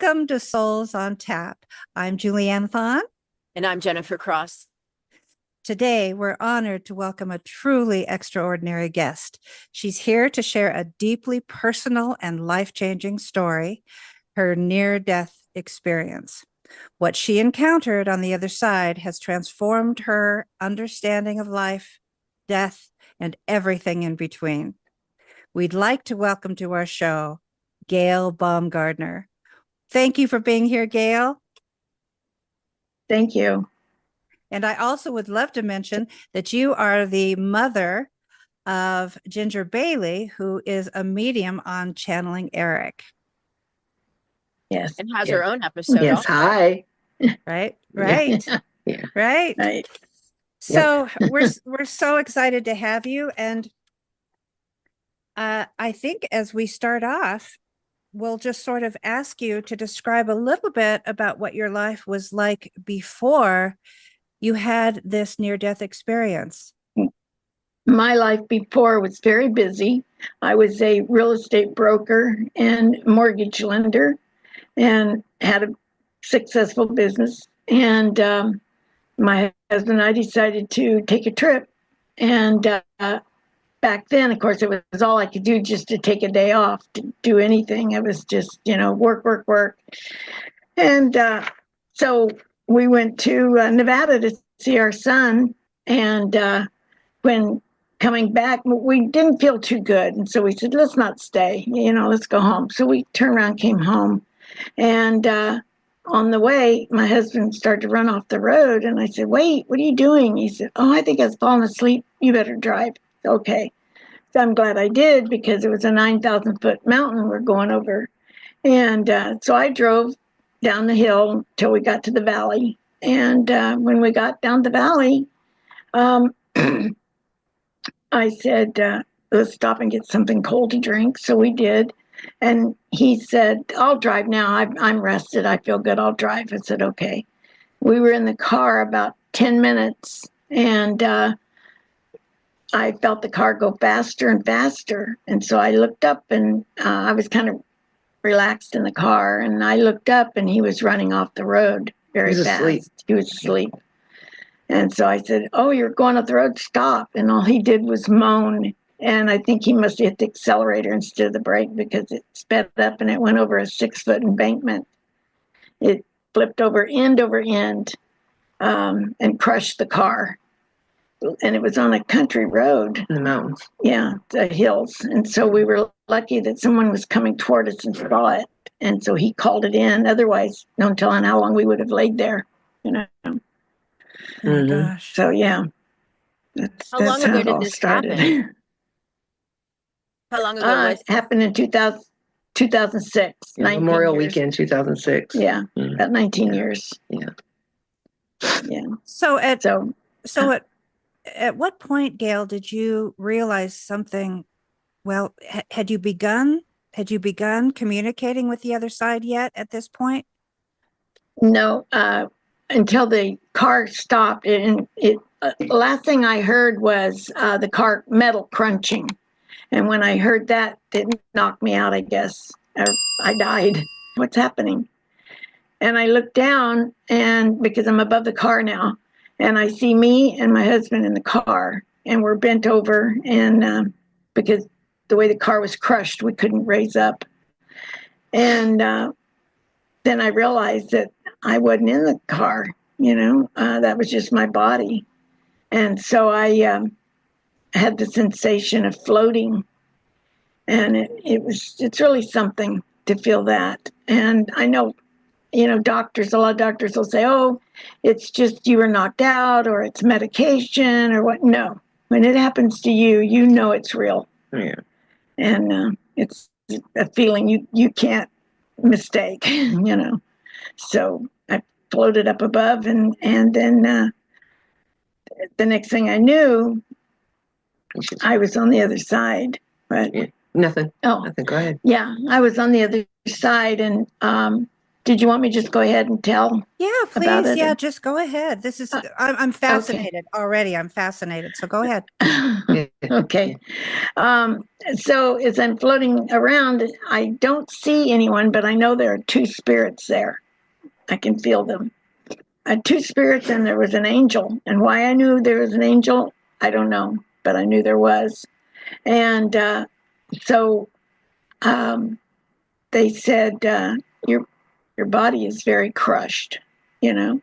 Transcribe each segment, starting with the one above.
Welcome to Souls on Tap. I'm Julianne Thon. And I'm Jennifer Cross. Today, we're honored to welcome a truly extraordinary guest. She's here to share a deeply personal and life-changing story, her near-death experience. What she encountered on the other side has transformed her understanding of life, death, and everything in between. We'd like to welcome to our show, Gail Baumgartner. Thank you for being here, Gail. Thank you. And I also would love to mention that you are the mother of Ginger Bayley, who is a medium on channeling Erik. Yes. And has her own episode. Yes. Also. Hi. Right. Yeah. Right. So we're so excited to have you. And I think as we start off, we'll just sort of ask you to describe a little bit about what your life was like before you had this near-death experience. My life before was very busy. I was a real estate broker and mortgage lender and had a successful business. And my husband and I decided to take a trip. And back then, of course, it was all I could do just to take a day off to do anything. It was just, work. And so we went to Nevada to see our son. And when coming back, we didn't feel too good. And so we said, let's not stay, let's go home. So we turned around, came home. And on the way, my husband started to run off the road. And I said, wait, what are you doing? He said, oh, I think I was falling asleep. You better drive. Okay. So I'm glad I did because it was a 9,000-foot mountain we're going over. And so I drove down the hill till we got to the valley. And when we got down the valley, I said, let's stop and get something cold to drink. So we did. And he said, I'll drive now. I'm rested. I feel good. I'll drive. I said, okay. We were in the car about 10 minutes and I felt the car go faster and faster. And so I looked up and I was kind of relaxed in the car. And I looked up and he was running off the road very fast. Asleep. He was asleep. And so I said, oh, you're going off the road, stop. And all he did was moan. And I think he must have hit the accelerator instead of the brake because it sped up and it went over a 6-foot embankment. It flipped over end and crushed the car. And it was on a country road. In the mountains. Yeah, the hills. And so we were lucky that someone was coming toward us and saw it. And so he called it in. Otherwise, no telling how long we would have laid there, Oh my gosh. So, yeah. How long ago did this happen? How long ago was it? Happened in 2006. Yeah, Memorial Weekend, 2006. Yeah, about 19 years. Yeah. Yeah. So at what point, Gail, did you realize something? Well, had you begun communicating with the other side yet at this point? No, until the car stopped. And last thing I heard was the car metal crunching. And when I heard that, it knocked me out, I guess. I died. What's happening? And I looked down, and because I'm above the car now, and I see me and my husband in the car, and we're bent over, and because the way the car was crushed, we couldn't raise up. And then I realized that I wasn't in the car, that was just my body. And so I had the sensation of floating. And it's really something to feel that. And I know, a lot of doctors will say, oh, it's just you were knocked out or it's medication or what. No, when it happens to you, it's real. Yeah. And it's a feeling you can't mistake, So I floated up above and then the next thing I knew, I was on the other side. But yeah. Nothing. Go ahead. Yeah, I was on the other side, and did you want me to just go ahead and tell? Yeah, about please. it? Yeah, just go ahead. This is, I'm fascinated already. I'm fascinated. So go ahead. Okay. So as I'm floating around, I don't see anyone, but I know there are two spirits there. I can feel them. Two spirits, and there was an angel. And why I knew there was an angel, I don't know, but I knew there was. And so they said, your body is very crushed, you know.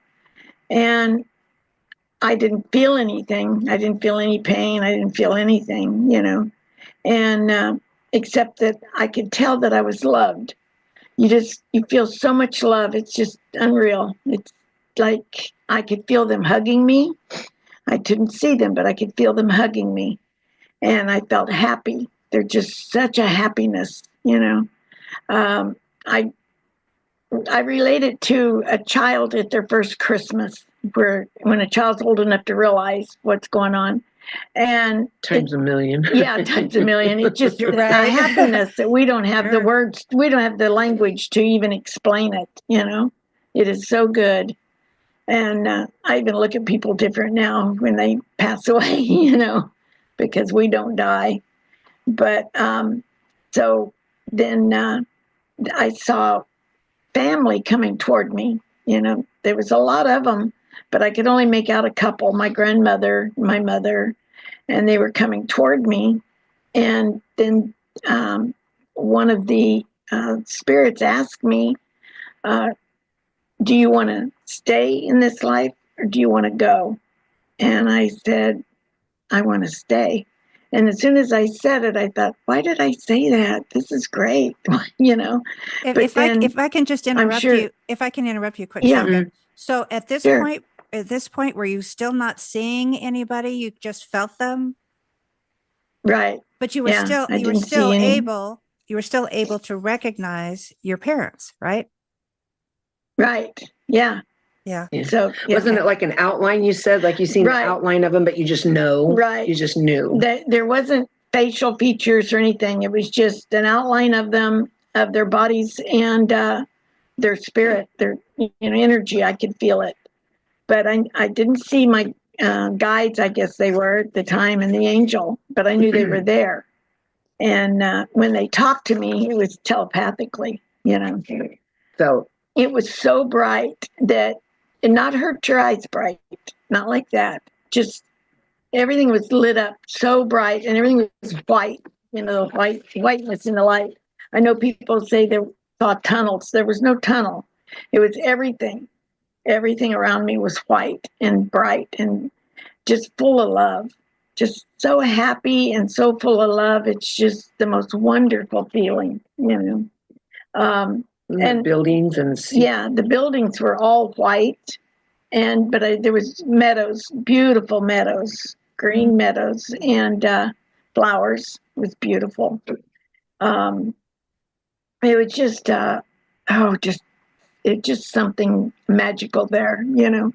And I didn't feel anything. I didn't feel any pain. I didn't feel anything, you know. And except that I could tell that I was loved. You feel so much love. It's just unreal. It's like I could feel them hugging me. I didn't see them, but I could feel them hugging me. And I felt happy. They're just such a happiness, you know. Um, I I relate it to a child at their first Christmas, where when a child's old enough to realize what's going on, and times a million. Yeah, times a million. It's just a happiness that we don't have the words, we don't have the language to even explain it. You know, it is so good. And I even look at people different now when they pass away. You know, because we don't die. But so then I saw family coming toward me. You know, there was a lot of them, but I could only make out a couple, my grandmother, my mother, and they were coming toward me. And then one of the spirits asked me, do you want to stay in this life or do you want to go? And I said, I want to stay. And as soon as I said it, I thought, why did I say that? This is great, you know. If I can just interrupt you, if I can interrupt you a quick second. So at this point, were you still not seeing anybody? You just felt them, right? But you were still able to recognize your parents, right? Right. Yeah. Yeah. So wasn't it like an outline? You said like you seen the outline of them, but you just know. Right. You just knew that there wasn't facial features or anything. It was just an outline of them, of their bodies and their spirit, their energy. I could feel it, but I didn't see my guides. I guess they were at the time, and the angel, but I knew they were there. And when they talked to me, it was telepathically, you know. So it was so bright that it not hurt your eyes bright, not like that. Just everything was lit up so bright, and everything was white, you know, whiteness in the light. I know people say they saw tunnels. There was no tunnel. It was everything. Everything around me was white and bright and just full of love. Just so happy and so full of love. It's just the most wonderful feeling, you know. And buildings and the buildings were all white, but there was meadows, beautiful meadows, green meadows, and flowers. It was beautiful. It was just just something magical there, you know.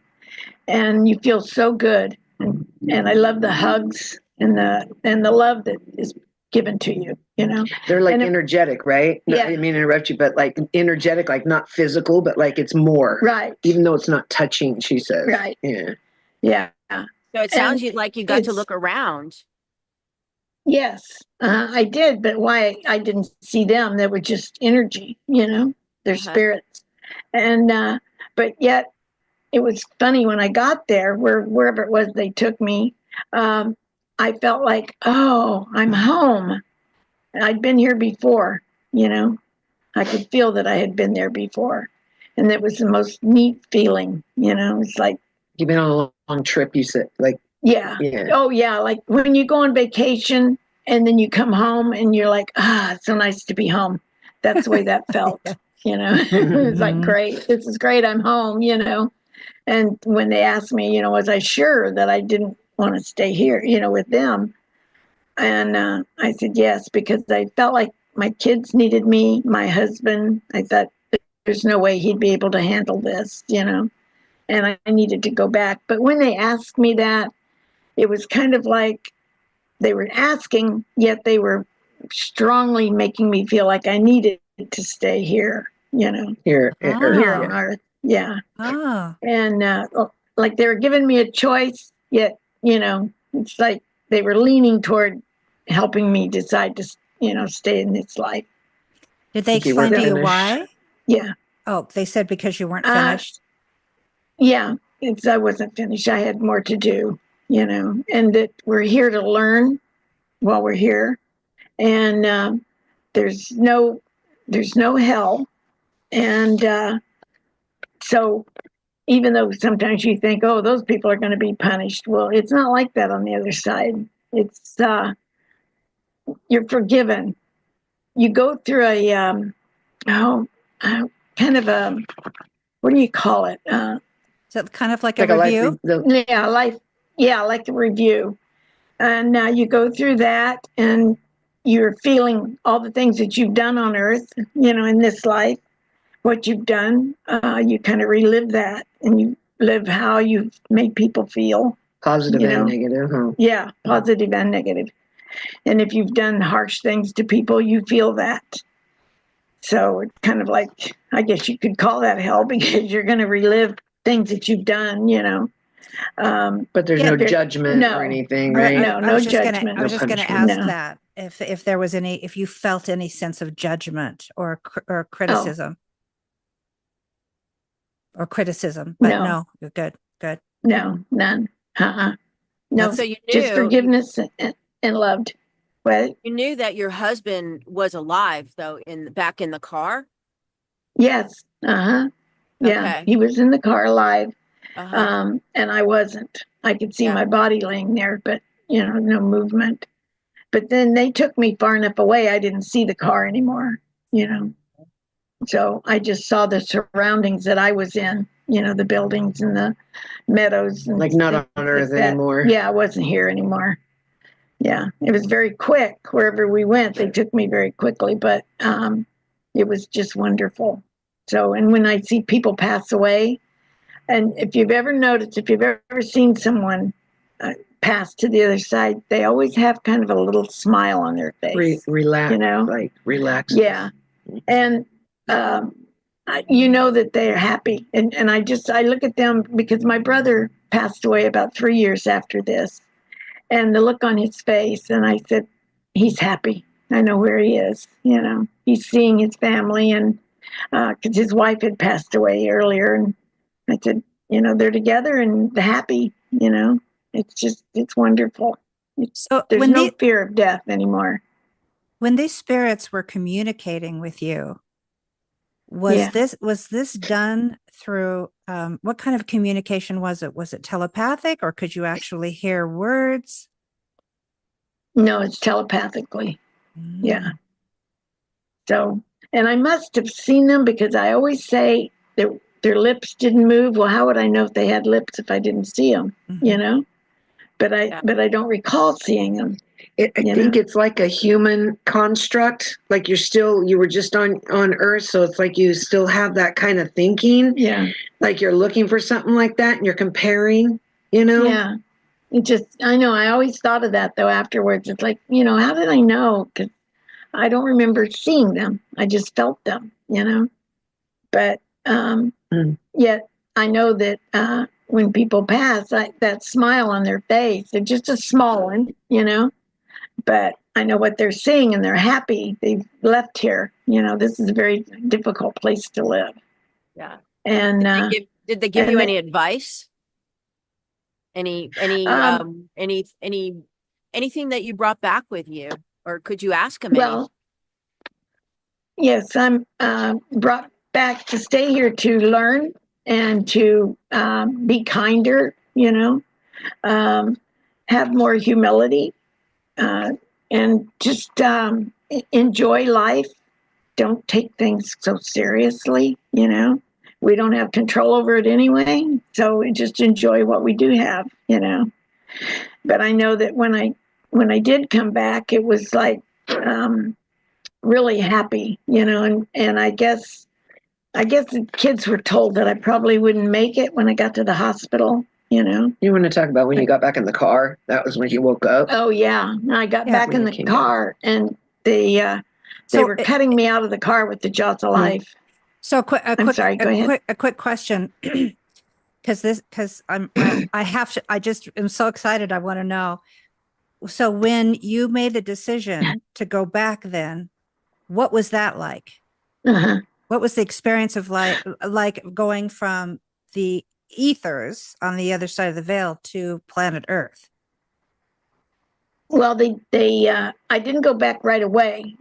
And you feel so good, and I love the hugs and the love that is given to you, you know. They're like energetic, right? Yeah. I mean, interrupt you, but like energetic, like not physical, but like it's more. Right. Even though it's not touching, she says. Right. Yeah. Yeah. So it sounds like you got to look around. Yes, I did, but why I didn't see them, they were just energy, you know, their spirits. And, but yet it was funny when I got there, wherever it was they took me, I felt like, oh, I'm home. I'd been here before, you know. I could feel that I had been there before. And it was the most neat feeling, you know. It's like you've been on a long trip, you said, like yeah. Oh yeah, like when you go on vacation and then you come home and you're like, it's so nice to be home. That's the way that felt, you know. It was like, great, this is great, I'm home, you know. And when they asked me, you know, was I sure that I didn't want to stay here, you know, with them? And I said yes, because I felt like my kids needed me, my husband. I thought there's no way he'd be able to handle this, you know, and I needed to go back. But when they asked me that, it was kind of like they were asking, yet they were strongly making me feel like I needed to stay here, Here, here on earth. Yeah. Oh. And like they were giving me a choice, yet, it's like they were leaning toward helping me decide to, stay in this life. Did they explain to you why? Yeah. Oh, they said because you weren't finished? Yeah, I wasn't finished. I had more to do, and that we're here to learn while we're here. And there's no hell. And so even though sometimes you think, oh, those people are going to be punished. Well, it's not like that on the other side. It's you're forgiven. You go through a kind of a, what do you call it? So kind of like a review? Like a review. And now you go through that and you're feeling all the things that you've done on earth, in this life, what you've done. You kind of relive that and you live how you've made people feel. Positive and negative, huh? Yeah, positive and negative. And if you've done harsh things to people, you feel that. So it's kind of like, I guess you could call that hell because you're going to relive things that you've done, But there's no judgment or anything, right? No judgment. I was just going to ask that if there was if you felt any sense of judgment or criticism. Or criticism, but no, you're good. No, none. No, so you knew, just forgiveness and loved. What? You knew that your husband was alive, though, back in the car? Yes. Yeah, okay. He was in the car alive, and I wasn't. I could see my body laying there, but, no movement. But then they took me far enough away, I didn't see the car anymore, So I just saw the surroundings that I was in, the buildings and the meadows. And like not on earth anymore. Yeah, I wasn't here anymore. Yeah, it was very quick. Wherever we went, they took me very quickly, but it was just wonderful. So, and when I see people pass away, and if you've ever noticed, if you've ever seen someone pass to the other side, they always have kind of a little smile on their face. Relax, like relax. Yeah, and that they're happy. And I look at them because my brother passed away about 3 years after this. And the look on his face, and I said, he's happy. I know where he is. He's seeing his family, and because his wife had passed away earlier. And I said, they're together and they're happy. It's wonderful. There's no fear of death anymore. When these spirits were communicating with you, was this done through what kind of communication was it? Was it telepathic, or could you actually hear words? No, it's telepathically. Yeah. So, and I must have seen them because I always say that their lips didn't move. Well, how would I know if they had lips if I didn't see them? But I don't recall seeing them. I think it's like a human construct. Like you were just on Earth, so it's like you still have that kind of thinking. Yeah. Like you're looking for something like that, and you're comparing. Yeah. I know. I always thought of that though. Afterwards, it's like, how did I know? Because I don't remember seeing them. I just felt them. But yet I know that when people pass, that smile on their face, it's just a small one, But I know what they're seeing and they're happy. They've left here. This is a very difficult place to live. Yeah. And did they give you any advice? Anything that you brought back with you, or could you ask them? Well, yes, I'm brought back to stay here to learn and to be kinder. Have more humility. And just enjoy life. Don't take things so seriously, We don't have control over it anyway, so we just enjoy what we do have, But I know that when I did come back, it was like really happy, and I guess the kids were told that I probably wouldn't make it when I got to the hospital. You want to talk about when you got back in the car? That was when you woke up. Oh yeah, I got back in the car, and they were cutting me out of the car with the jaws of life. So I'm sorry, go ahead. A quick question. Because I have to, I just am so excited. I want to know. So when you made the decision to go back then, what was that like? Uh-huh. What was the experience of like going from the ethers on the other side of the veil to planet Earth? Well, I didn't go back right away,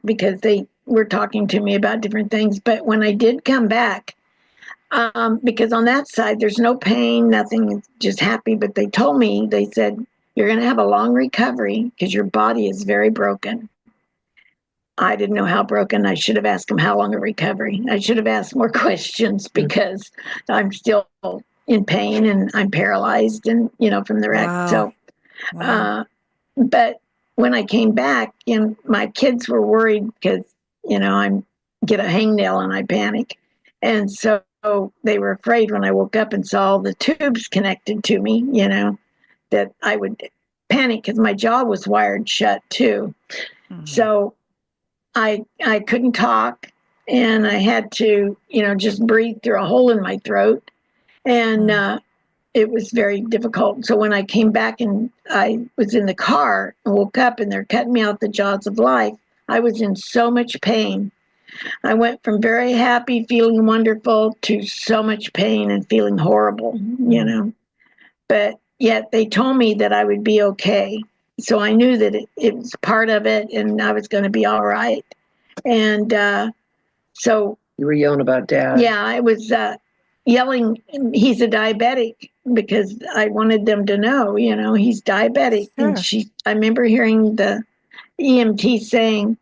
because they were talking to me about different things. But when I did come back, because on that side, there's no pain, nothing, just happy. But they told me, they said, you're going to have a long recovery because your body is very broken. I didn't know how broken. I should have asked him how long a recovery. I should have asked more questions because I'm still in pain and I'm paralyzed and, from the wreck. Wow. So, Wow. But when I came back, my kids were worried because, I get a hangnail and I panic. And so they were afraid when I woke up and saw the tubes connected to me, that I would panic because my jaw was wired shut too. Mm-hmm. So I couldn't talk and I had to, just breathe through a hole in my throat. And it was very difficult. So when I came back and I was in the car and woke up and they're cutting me out the jaws of life, I was in so much pain. I went from very happy, feeling wonderful, to so much pain and feeling horrible, But yet they told me that I would be okay. So I knew that it was part of it and I was going to be all right. And so... You were yelling about Dad. Yeah, I was yelling, he's a diabetic, because I wanted them to know, he's diabetic. Sure. And I remember hearing the EMT saying,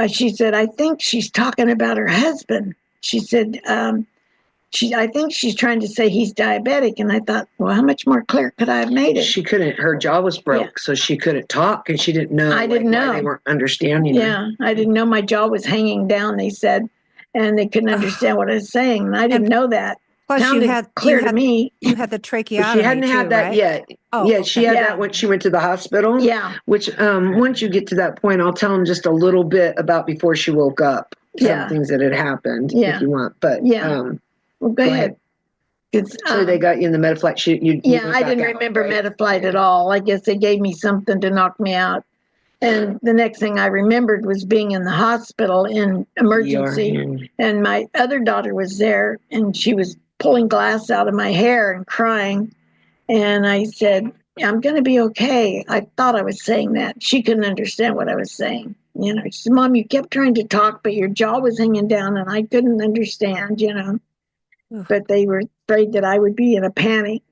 she said, I think she's talking about her husband. She said, I think she's trying to say he's diabetic. And I thought, well, how much more clear could I have made it? She couldn't, her jaw was broke, so she couldn't talk, and she didn't know. I didn't know. Why they weren't understanding her. Yeah, I didn't know my jaw was hanging down, they said, and they couldn't understand what I was saying. And I didn't know that. Plus, you had me. You had the tracheotomy. She hadn't had that yet. Oh, yeah, okay. She had that when she went to the hospital. Yeah. Which once you get to that point, I'll tell them just a little bit about before she woke up. Some things that had happened, if you want. But well, go ahead. So they got you in the Metaflight. I didn't remember Metaflight at all. I guess they gave me something to knock me out. And the next thing I remembered was being in the hospital in emergency. And my other daughter was there, and she was pulling glass out of my hair and crying. And I said, I'm going to be okay. I thought I was saying that. She couldn't understand what I was saying. She said, Mom, you kept trying to talk, but your jaw was hanging down, and I couldn't understand, But they were afraid that I would be in a panic.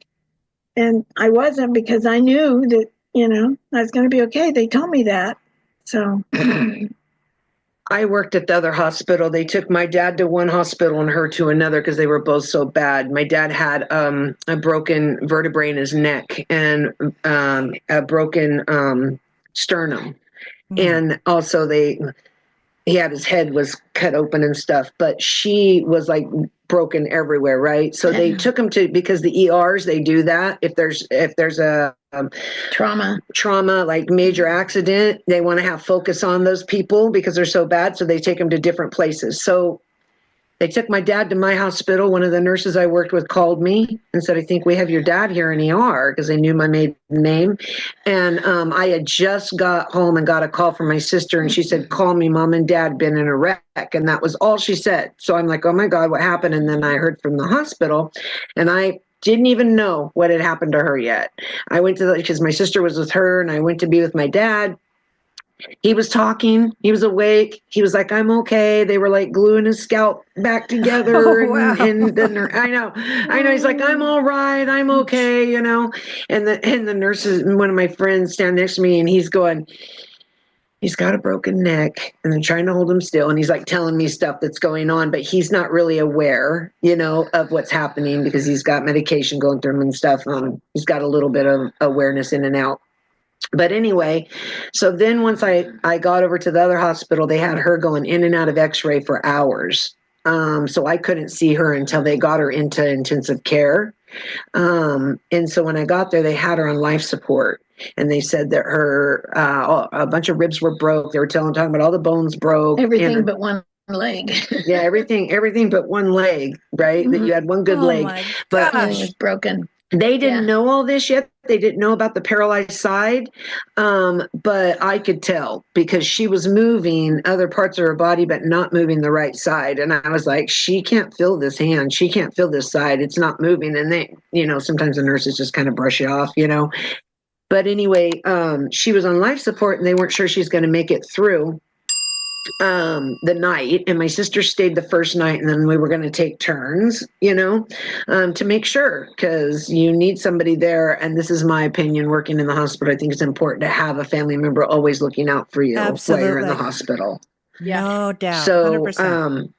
And I wasn't, because I knew that, I was going to be okay. They told me that. So I worked at the other hospital. They took my dad to one hospital and her to another because they were both so bad. My dad had a broken vertebrae in his neck and a broken sternum. Mm. And also he had his head was cut open and stuff, but she was like broken everywhere, right? So they took him to, because the ERs, they do that. If there's a trauma, like major accident, they want to have focus on those people because they're so bad. So they take them to different places. So they took my dad to my hospital. One of the nurses I worked with called me and said, I think we have your dad here in ER, because they knew my maiden name. And I had just got home and got a call from my sister, and she said, call me, Mom and Dad been in a wreck. And that was all she said. So I'm like, oh my God, what happened? And then I heard from the hospital, and I didn't even know what had happened to her yet. I went to because my sister was with her, and I went to be with my dad. He was talking. He was awake. He was like, I'm okay. They were like gluing his scalp back together. Oh, wow. And then I know. He's like, I'm all right. I'm okay. And the nurses, one of my friends stand next to me, and he's going, he's got a broken neck, and they're trying to hold him still. And he's like telling me stuff that's going on, but he's not really aware, of what's happening because he's got medication going through him and stuff. He's got a little bit of awareness in and out. But anyway, so then once I got over to the other hospital, they had her going in and out of x-ray for hours. So I couldn't see her until they got her into intensive care. And so when I got there, they had her on life support. And they said that her, a bunch of ribs were broke. They were talking about all the bones broke. Everything but one leg. Yeah, everything but one leg, right? That you had one good Oh leg. my But Everything was broken. they didn't know all this yet. They didn't know about the paralyzed side. But I could tell because she was moving other parts of her body, but not moving the right side. And I was like, she can't feel this hand. She can't feel this side. It's not moving. And they, sometimes the nurses just kind of brush you off, But anyway, she was on life support and they weren't sure she's going to make it through the night, and my sister stayed the first night, and then we were going to take turns, to make sure, because you need somebody there. And this is my opinion, working in the hospital, I think it's important to have a family member always looking out for you while you're in the hospital. No doubt. So 100%.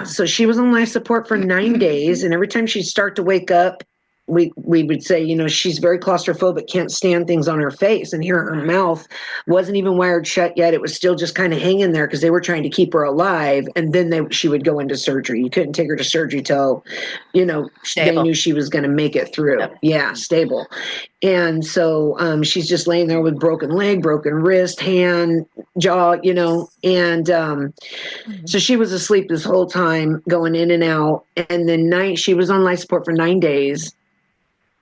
so she was on life support for 9 days, and every time she'd start to wake up, we would say, she's very claustrophobic, can't stand things on her face, and here her mouth wasn't even wired shut yet. It was still just kind of hanging there because they were trying to keep her alive. And then she would go into surgery. You couldn't take her to surgery till, they knew she was going to make it through. Yep. Yeah, stable. And so she's just laying there with broken leg, broken wrist, hand, jaw, and so she was asleep this whole time, going in and out. And then she was on life support for 9 days.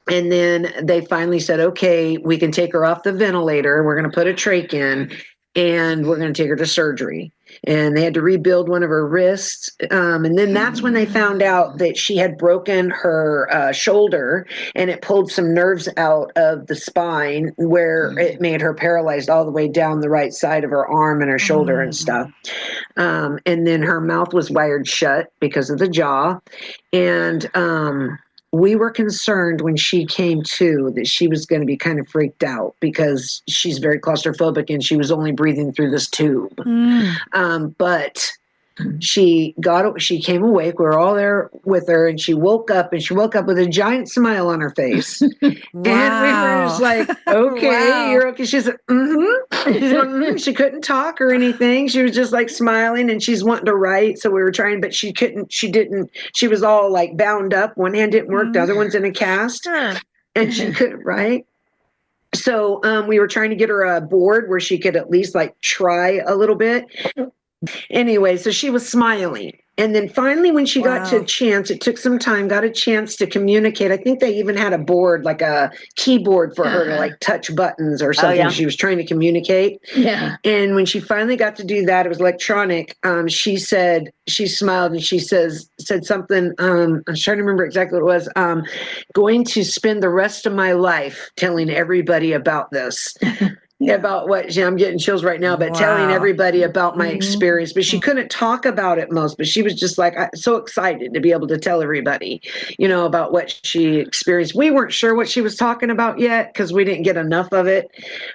And then they finally said, okay, we can take her off the ventilator. We're going to put a trach in, and we're going to take her to surgery. And they had to rebuild one of her wrists. And then that's when they found out that she had broken her shoulder, and it pulled some nerves out of the spine where it made her paralyzed all the way down the right side of her arm and her shoulder and stuff. And then her mouth was wired shut because of the jaw. And we were concerned when she came to that she was going to be kind of freaked out because she's very claustrophobic and she was only breathing through this tube. But she came awake. We were all there with her, and she woke up with a giant smile on her face. Wow. And we were just like, okay, wow. You're okay. She's like, She couldn't talk or anything. She was just like smiling, and she's wanting to write. So we were trying, but she didn't, she was all like bound up. One hand didn't work. The other one's in a cast, and she couldn't write. So we were trying to get her a board where she could at least like try a little bit. Anyway, so she was smiling. And then finally, when she got to a chance, it took some time, got a chance to communicate. I think they even had a board, like a keyboard for her to like touch buttons or something. Oh, yeah. She was trying to communicate. Yeah. And when she finally got to do that, it was electronic. She smiled and she said something. I'm trying to remember exactly what it was. Going to spend the rest of my life telling everybody about this. About what I'm getting chills right now, but telling everybody about my experience. But she couldn't talk about it most, but she was just like so excited to be able to tell everybody, about what she experienced. We weren't sure what she was talking about yet because we didn't get enough of it,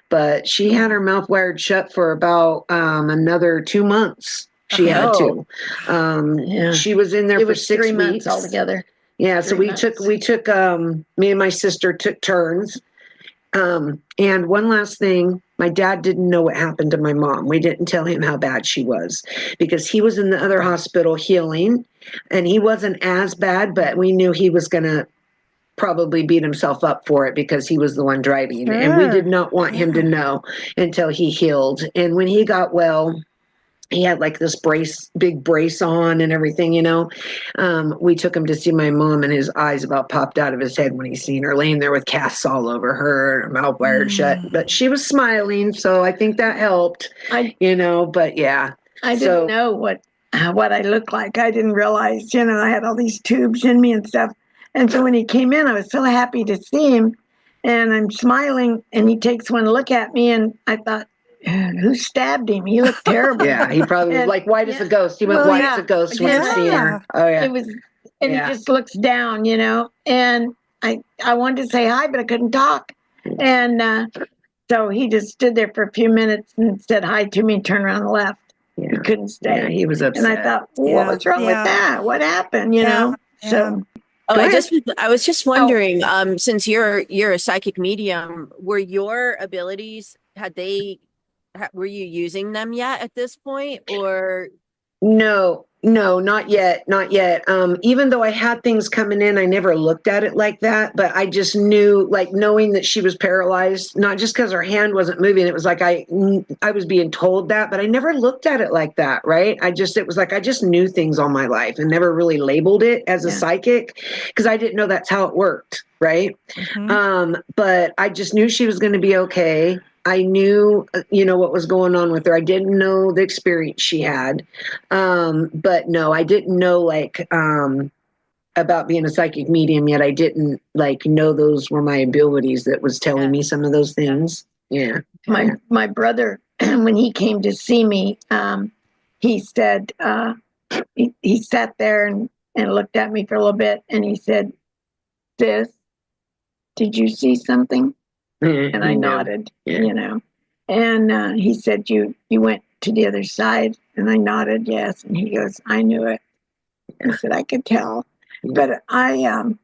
but she had her mouth wired shut for about another 2 months. She had to. She was in there for 6 weeks altogether. Yeah, so we took me and my sister took turns. And one last thing, my dad didn't know what happened to my mom. We didn't tell him how bad she was because he was in the other hospital healing, and he wasn't as bad, but we knew he was going to probably beat himself up for it because he was the one driving. Sure. And we did not want him to know until he healed. And when he got well, he had like this big brace on and everything, we took him to see my mom, and his eyes about popped out of his head when he seen her laying there with casts all over her, and her mouth wired shut, but she was smiling. So I think that helped, but yeah. I didn't know what I looked like. I didn't realize, I had all these tubes in me and stuff. And so when he came in, I was so happy to see him, and I'm smiling, and he takes one look at me, and I thought, who stabbed him? He looked terrible. Yeah, he probably was like white as a ghost. He went white as a ghost when he seen her. Oh yeah. It was, and he just looks down, and I wanted to say hi, but I couldn't talk. And so he just stood there for a few minutes and said hi to me and turned around and left. Yeah. He couldn't stay. Yeah, he was upset. And I thought, what was wrong with that? What happened? So. I was just wondering, since you're a psychic medium, were your abilities, were you using them yet at this point, or? No, No, not yet. Not yet. Even though I had things coming in, I never looked at it like that. But I just knew, like, knowing that she was paralyzed, not just because her hand wasn't moving. It was like I was being told that, but I never looked at it like that. Right? It was like I just knew things all my life and never really labeled it as a psychic because I didn't know that's how it worked. Right? But I just knew she was going to be okay. I knew, what was going on with her. I didn't know the experience she had. But no, I didn't know about being a psychic medium yet. I didn't know those were my abilities that was telling me some of those things. Yeah. My brother, when he came to see me, he said, he sat there and looked at me for a little bit and he said, "Sis, did you see something?" And I nodded, and he said, you went to the other side? And I nodded, yes. And he goes, "I knew it." He said, "I could tell." But and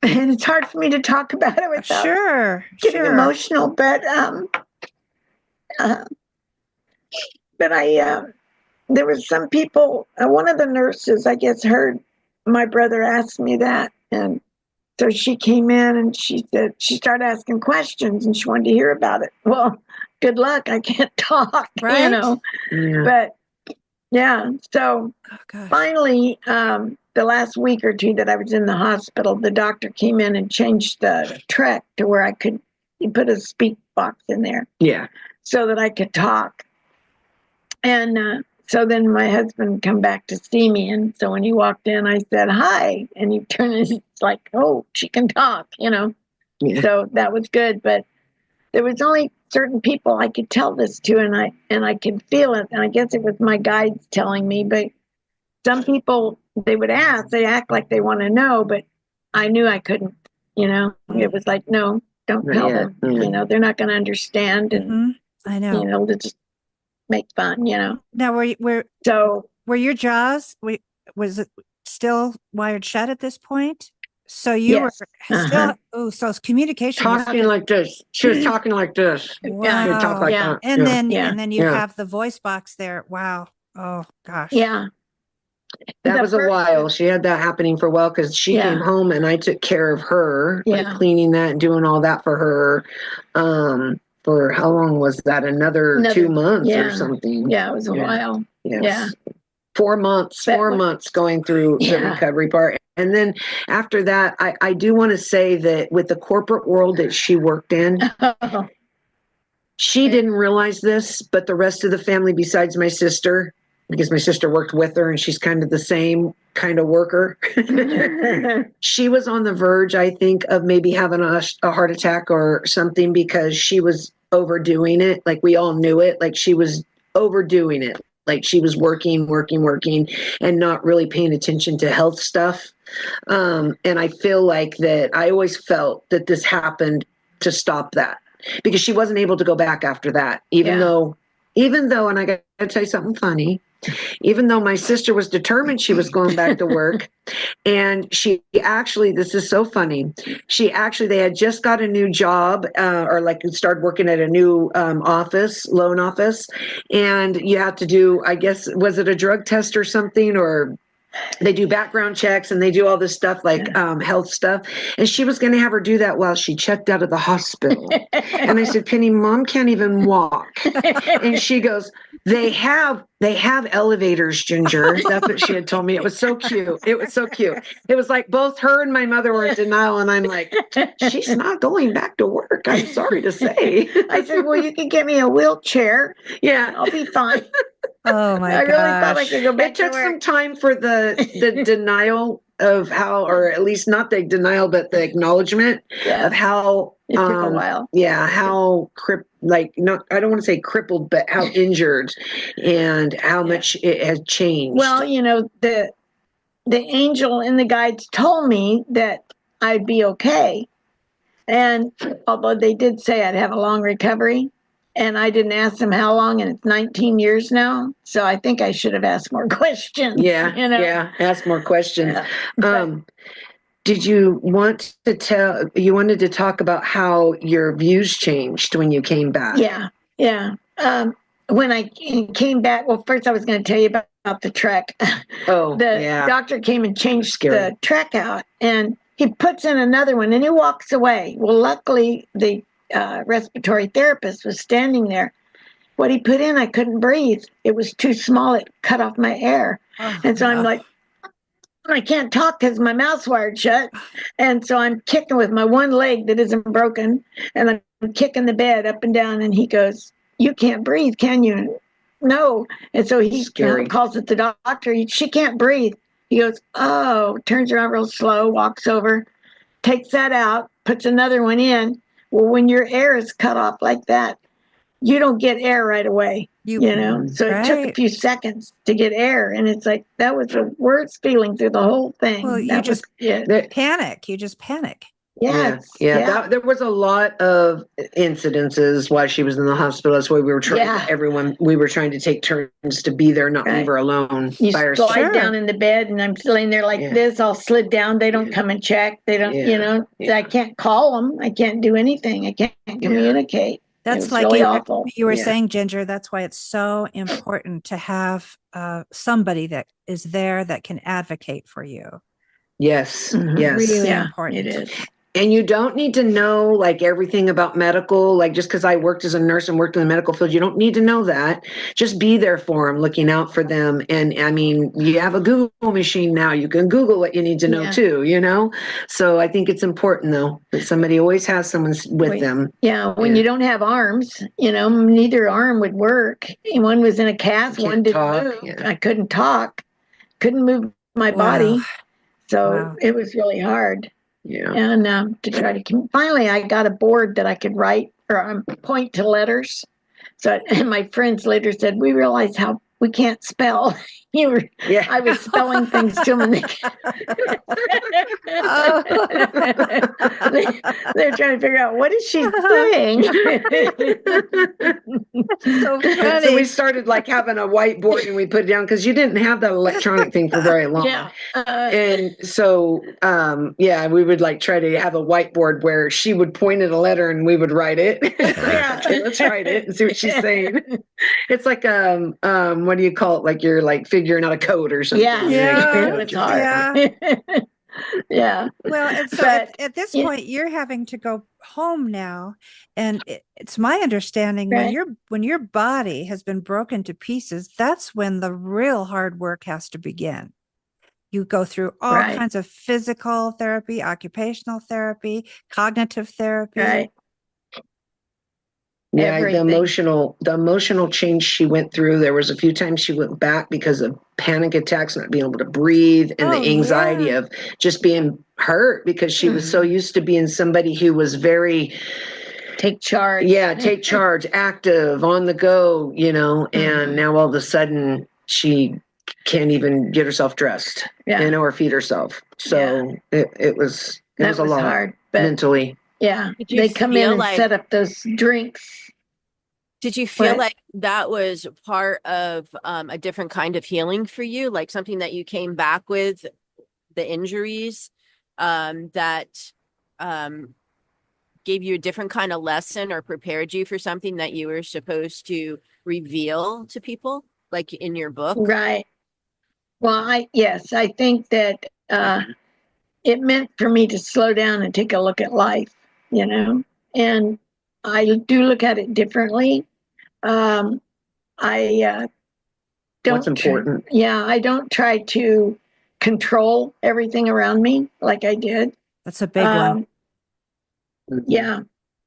it's hard for me to talk about it without getting emotional, but there was some people, one of the nurses, I guess, heard my brother ask me that. And so she came in and she started asking questions and she wanted to hear about it. Well, good luck. I can't talk, Right? But yeah. So finally, the last week or two that I was in the hospital, the doctor came in and changed the trach to where he put a speak box in there. Yeah. So that I could talk. And so then my husband come back to see me. And so when he walked in, I said, "Hi." And he turned and it's like, "Oh, she can talk, Yeah. So that was good. But there was only certain people I could tell this to, and I could feel it. And I guess it was my guides telling me. But some people, they would they act like they want to know, but I knew I couldn't, It was like, no, don't tell them. They're not going to understand. And, I know. They'll just make fun, Now, were your jaws, was it still wired shut at this point? So you were still, so communication talking like this. She was talking like this. Wow. She would talk like that. And then you have the voice box there. Wow. Oh gosh. Yeah. That was a while. She had that happening for a while because she came home and I took care of her, like cleaning that and doing all that for her. For how long was that? Another 2 months or something. Yeah, it was a while. Yes. Yeah. 4 months, 4 months going through the recovery part. And then after that, I do want to say that with the corporate world that she worked in, she didn't realize this, but the rest of the family besides my sister, because my sister worked with her and she's kind of the same kind of worker. She was on the verge, I think, of maybe having a heart attack or something because she was overdoing it. Like we all knew it. Like she was overdoing it. Like she was working and not really paying attention to health stuff. And I feel like that I always felt that this happened to stop that because she wasn't able to go back after that, even though, and I got to tell you something funny, even though my sister was determined she was going back to work, and she actually, this is so funny, they had just got a new job, or like started working at a new loan office, and you have to do, I guess, was it a drug test or something, or they do background checks and they do all this stuff like health stuff. And she was going to have her do that while she checked out of the hospital. And I said, "Penny, Mom can't even walk." And she goes, they have elevators, Ginger." That's what she had told me. It was so cute. It was like both her and my mother were in denial. And I'm like, she's not going back to work. I'm sorry to say. I said, "Well, you can get me a wheelchair. Yeah, I'll be fine." Oh my I really thought I could go back. It took some time for the denial of how, or at least not the denial, but the acknowledgement of how it took a while. Yeah, how I don't want to say crippled, but how injured and how much it has changed. Well, the angel and the guides told me that I'd be okay. And although they did say I'd have a long recovery, and I didn't ask them how long, and it's 19 years now. So I think I should have asked more questions. Yeah, ask more questions. Yeah. Did you want to wanted to talk about how your views changed when you came back? Yeah. When I came back, well, first I was going to tell you about the trek. Oh, The yeah. doctor came and changed Scary. the trek out, and he puts in another one, and he walks away. Well, luckily, the respiratory therapist was standing there. What he put in, I couldn't breathe. It was too small. It cut off my air. Oh, And so I'm no. like, I can't talk because my mouth's wired shut. And so I'm kicking with my one leg that isn't broken, and I'm kicking the bed up and down. And he goes, "You can't breathe, can you?" And, no. And so he Scary. calls at the doctor. She can't breathe. He goes, "Oh," turns around real slow, walks over, takes that out, puts another one in. Well, when your air is cut off like that, you don't get air right away, you know? So it took a Right. few seconds to get air. And it's like, that was the worst feeling through the whole thing. Well, you that just was it. There- panic. You just panic. Yes. There was a lot of incidences while she was in the hospital. That's why we were trying. Yeah. We were trying to take turns to be there, not leave her alone You by herself. slide down in the bed, and I'm laying there like this, all slid down. They don't Yeah. come and check. They don't, Yeah. you know, Yeah. I can't call them. I can't do anything. I can't communicate. That's It was like really awful. you were Yeah. saying, Ginger. That's why it's so important to have somebody that is there that can advocate for you. Yes. Mhm. Yes. Really Yeah, important. it is. And you don't need to know like everything about medical, like just because I worked as a nurse and worked in the medical field, you don't need to know that. Just be there for them, looking out for them. And I mean, you have a Google machine now. You can Google what you need to know Yeah. too, you know? So I think it's important though, that somebody always has someone with them. Yeah, when Yeah. you don't have arms, you know, neither arm would work. And one was in a cast, You one can't didn't talk, move. yeah. I couldn't talk, couldn't move my body. Wow. So Wow. it was really hard. Yeah. And to try to finally, I got a board that I could write or point to letters. So, and my friends later said, "We realize how we can't spell." Yeah. I was spelling things to them, and Oh. they're trying to figure out what is she saying. So And funny. so we started like having a whiteboard and we put it down because you didn't have that electronic thing for very long. Yeah. And so, we would like try to have a whiteboard where she would point at a letter and we would write it. Yeah. Okay, let's write it and see what she's saying. It's like, what do you call it? Like you're like figuring out a code or something. Yeah. Yeah. It was hard. Yeah. Yeah. Well, and so But, at this yeah. point, you're having to go home now, and it's my understanding Right. when your body has been broken to pieces, that's when the real hard work has to begin. You go through all Right. kinds of physical therapy, occupational therapy, cognitive therapy. Right. Yeah, Everything. the emotional change she went through. There was a few times she went back because of panic attacks, not being able to breathe, and Oh, the anxiety yeah. of just being hurt because she was so used to being somebody who was very Take charge. take charge, active, on the go, you know, and now all of a sudden she can't even get herself dressed, Yeah. you know, or feed herself. So it was That a was lot hard. But mentally. yeah, Did you they come in feel and like- set up those drinks. Did you feel What? like that was part of a different kind of healing for you? Like something that you came back with, the injuries that gave you a different kind of lesson or prepared you for something that you were supposed to reveal to people, like in your book? Right. Well, I think that it meant for me to slow down and take a look at life, you know, and I do look at it differently. I don't. What's important? Yeah, I don't try to control everything around me like I did. That's a big one. Yeah,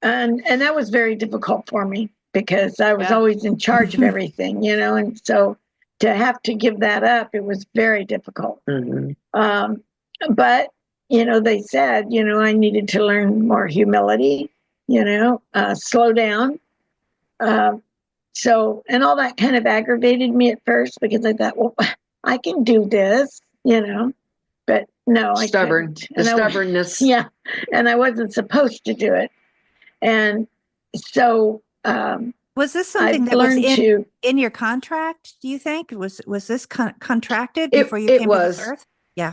and that was very difficult for me because I was always in charge of everything, you know, and so to have to give that up, it was very difficult. But you know, they said, you know, I needed to learn more humility, you know, slow down. So, and all that kind of aggravated me at first because I thought, well, I can do this, you know, but no, I Stubborn. couldn't. The stubbornness. Yeah, and I wasn't supposed to do it. And so Was this I something that was learned to. in your contract, do you think? Was this contracted It- before you it came was. to this earth? Yeah.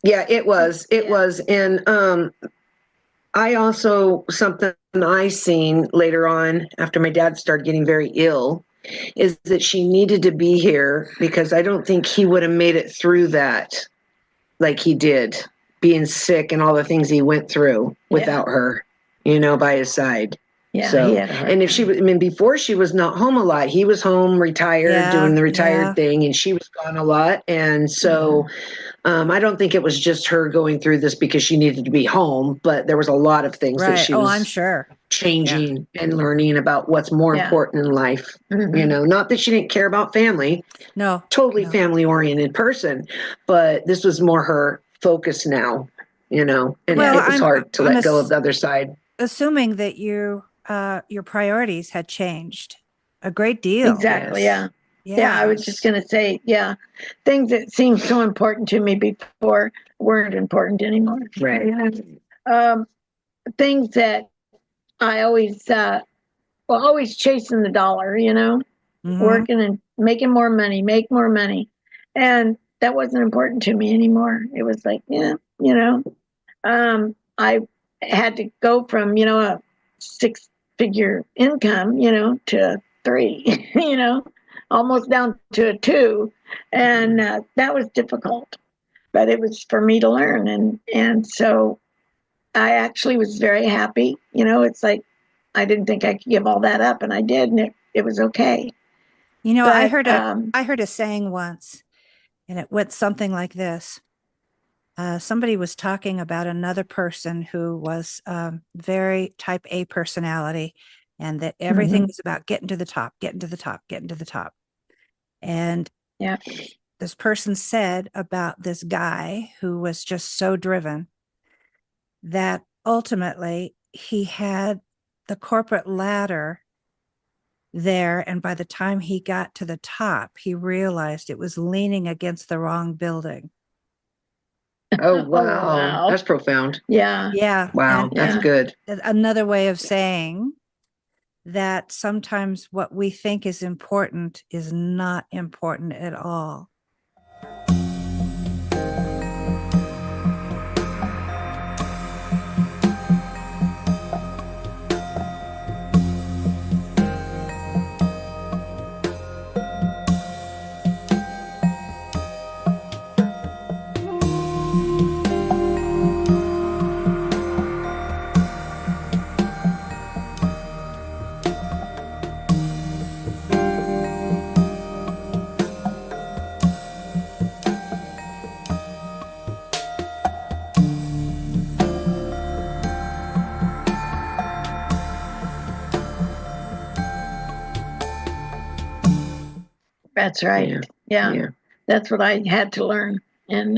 Yeah, it was. It Yeah. was. And I also, something I seen later on after my dad started getting very ill, is that she needed to be here because I don't think he would have made it through that like he did, being sick and all the things he went through without her, by his side. Yeah, so, he had a hard and if she time. was, I mean, before she was not home a lot, he was home retired, doing the retired thing, and she was gone a lot. And so, I don't think it was just her going through this because she needed to be home, but there was a lot of things that she was I'm sure. changing and learning about what's more important in life. Not that she didn't care about family. No. Totally family oriented person, but this was more her focus now, and it was hard to let go of the other side. Assuming that your priorities had changed a great deal. Exactly. Yes. Yeah. I was just going to say, things that seemed so important to me before weren't important anymore. Right. Things that I always chasing the dollar, working and making more money, make more money. And that wasn't important to me anymore. It was like, I had to go from, a 6-figure income, to 3, almost down to a 2. And that was difficult, but it was for me to learn. And so I actually was very happy. It's like, I didn't think I could give all that up, and I did, and it was okay. But, I heard a saying once, and it went something like this. Somebody was talking about another person who was very type A personality, and that everything was about getting to the top, getting to the top, getting to the top. And this person said about this guy who was just so driven that ultimately he had the corporate ladder there, and by the time he got to the top, he realized it was leaning against the wrong building. Oh, wow. That's profound. Yeah. Wow. That's good. Another way of saying that sometimes what we think is important is not important at all. That's right. Yeah. That's what I had to learn. And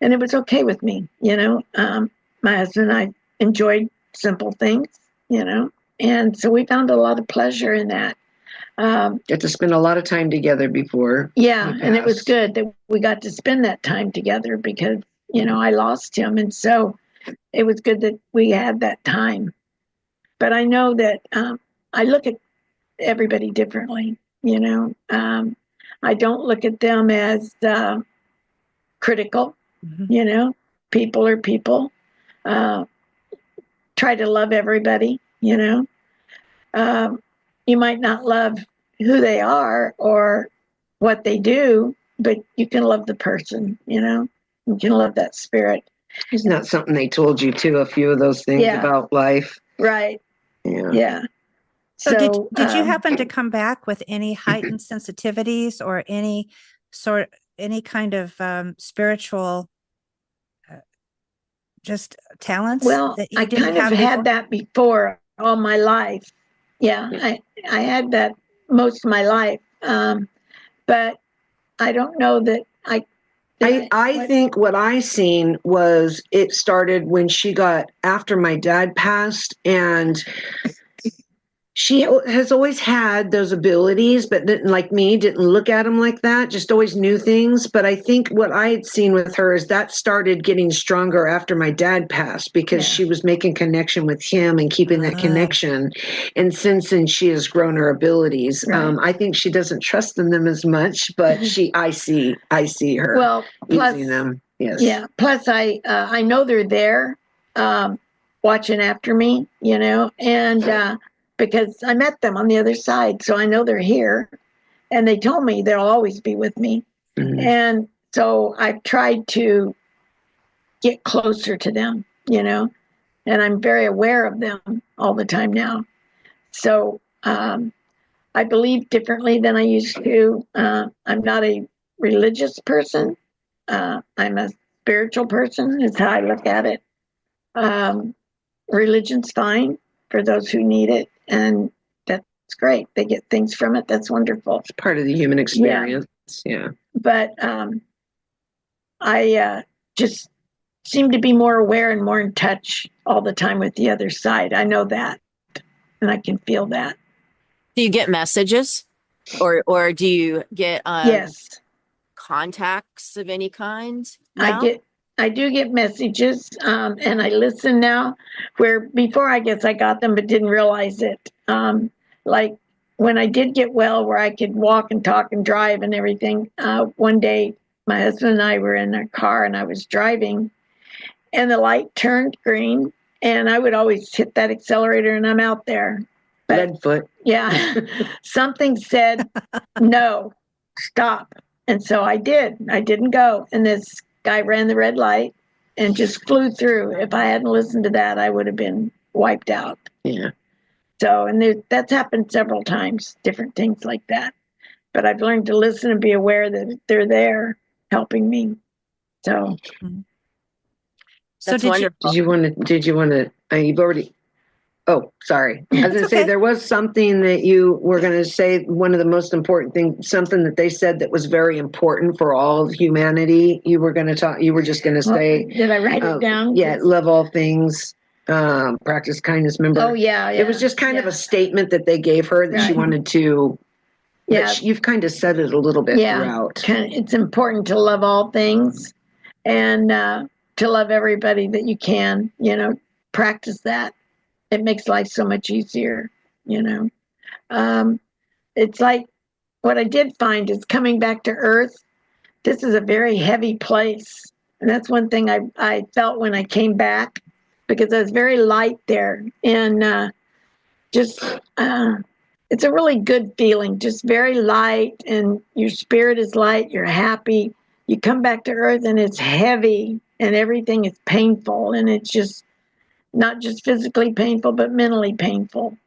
it was okay with me, my husband and I enjoyed simple things, and so we found a lot of pleasure in that. Get to spend a lot of time together before. Yeah. And it was good that we got to spend that time together because, I lost him. And so it was good that we had that time. But I know that I look at everybody differently. I don't look at them as critical. People are people. Try to love everybody. You might not love who they are or what they do, but you can love the person. You can love that spirit. Isn't that something they told you too? A few of those things about life, right? Yeah. So did you happen to come back with any heightened sensitivities or any kind of spiritual just talents? Well, that you I didn't kind of had that before all my life. Yeah. I had that most of my life. But I don't know that I think what I seen was it started when she got after my dad passed, and she has always had those abilities, but didn't, like me, didn't look at them like that, just always knew things. But I think what I had seen with her is that started getting stronger after my dad passed because she was making connection with him and keeping that connection. And since then, she has grown her abilities. Right. I think she doesn't trust in them as much, but I see her using them. Yes. Yeah. Plus, I know they're there watching after me, and because I met them on the other side. So I know they're here, and they told me they'll always be with me. Mhm. And so I've tried to get closer to them, and I'm very aware of them all the time now. So I believe differently than I used to. I'm not a religious person. I'm a spiritual person, is how I look at it. Religion's fine for those who need it, and that's great. They get things from it. That's wonderful. It's part of the human experience. Yeah. But I just seem to be more aware and more in touch all the time with the other side. I know that, and I can feel that. Do you get messages, or do you get Yes, contacts of any kind now? I do get messages, and I listen now, where before I guess I got them but didn't realize it. Like when I did get well, where I could walk and talk and drive and everything. One day, my husband and I were in a car, and I was driving, and the light turned green, and I would always hit that accelerator, and I'm out there. But Leadfoot. yeah, something said, no, stop. And so I did. I didn't go. And this guy ran the red light and just flew through. If I hadn't listened to that, I would have been wiped out. Yeah. So, and that's happened several times, different things like that. But I've learned to listen and be aware that they're there helping me. So, So That's wonderful. Did you want to, you've already, oh, sorry. I was going to It's say okay. there was something that you were going to say, one of the most important things, something that they said that was very important for all of humanity. You were just going to say, did I write it down? yeah, love all things, practice kindness. Remember? Oh, yeah. It was just kind of a statement that they gave her that she Right. wanted to, Yeah. but you've kind of said it a little bit throughout. It's important to love all things and to love everybody that you can, practice that. It makes life so much easier, It's like what I did find is coming back to Earth. This is a very heavy place. And that's one thing I felt when I came back, because I was very light there. And just, it's a really good feeling, just very light, and your spirit is light, you're happy. You come back to Earth and it's heavy and everything is painful, and it's just not just physically painful, but mentally painful,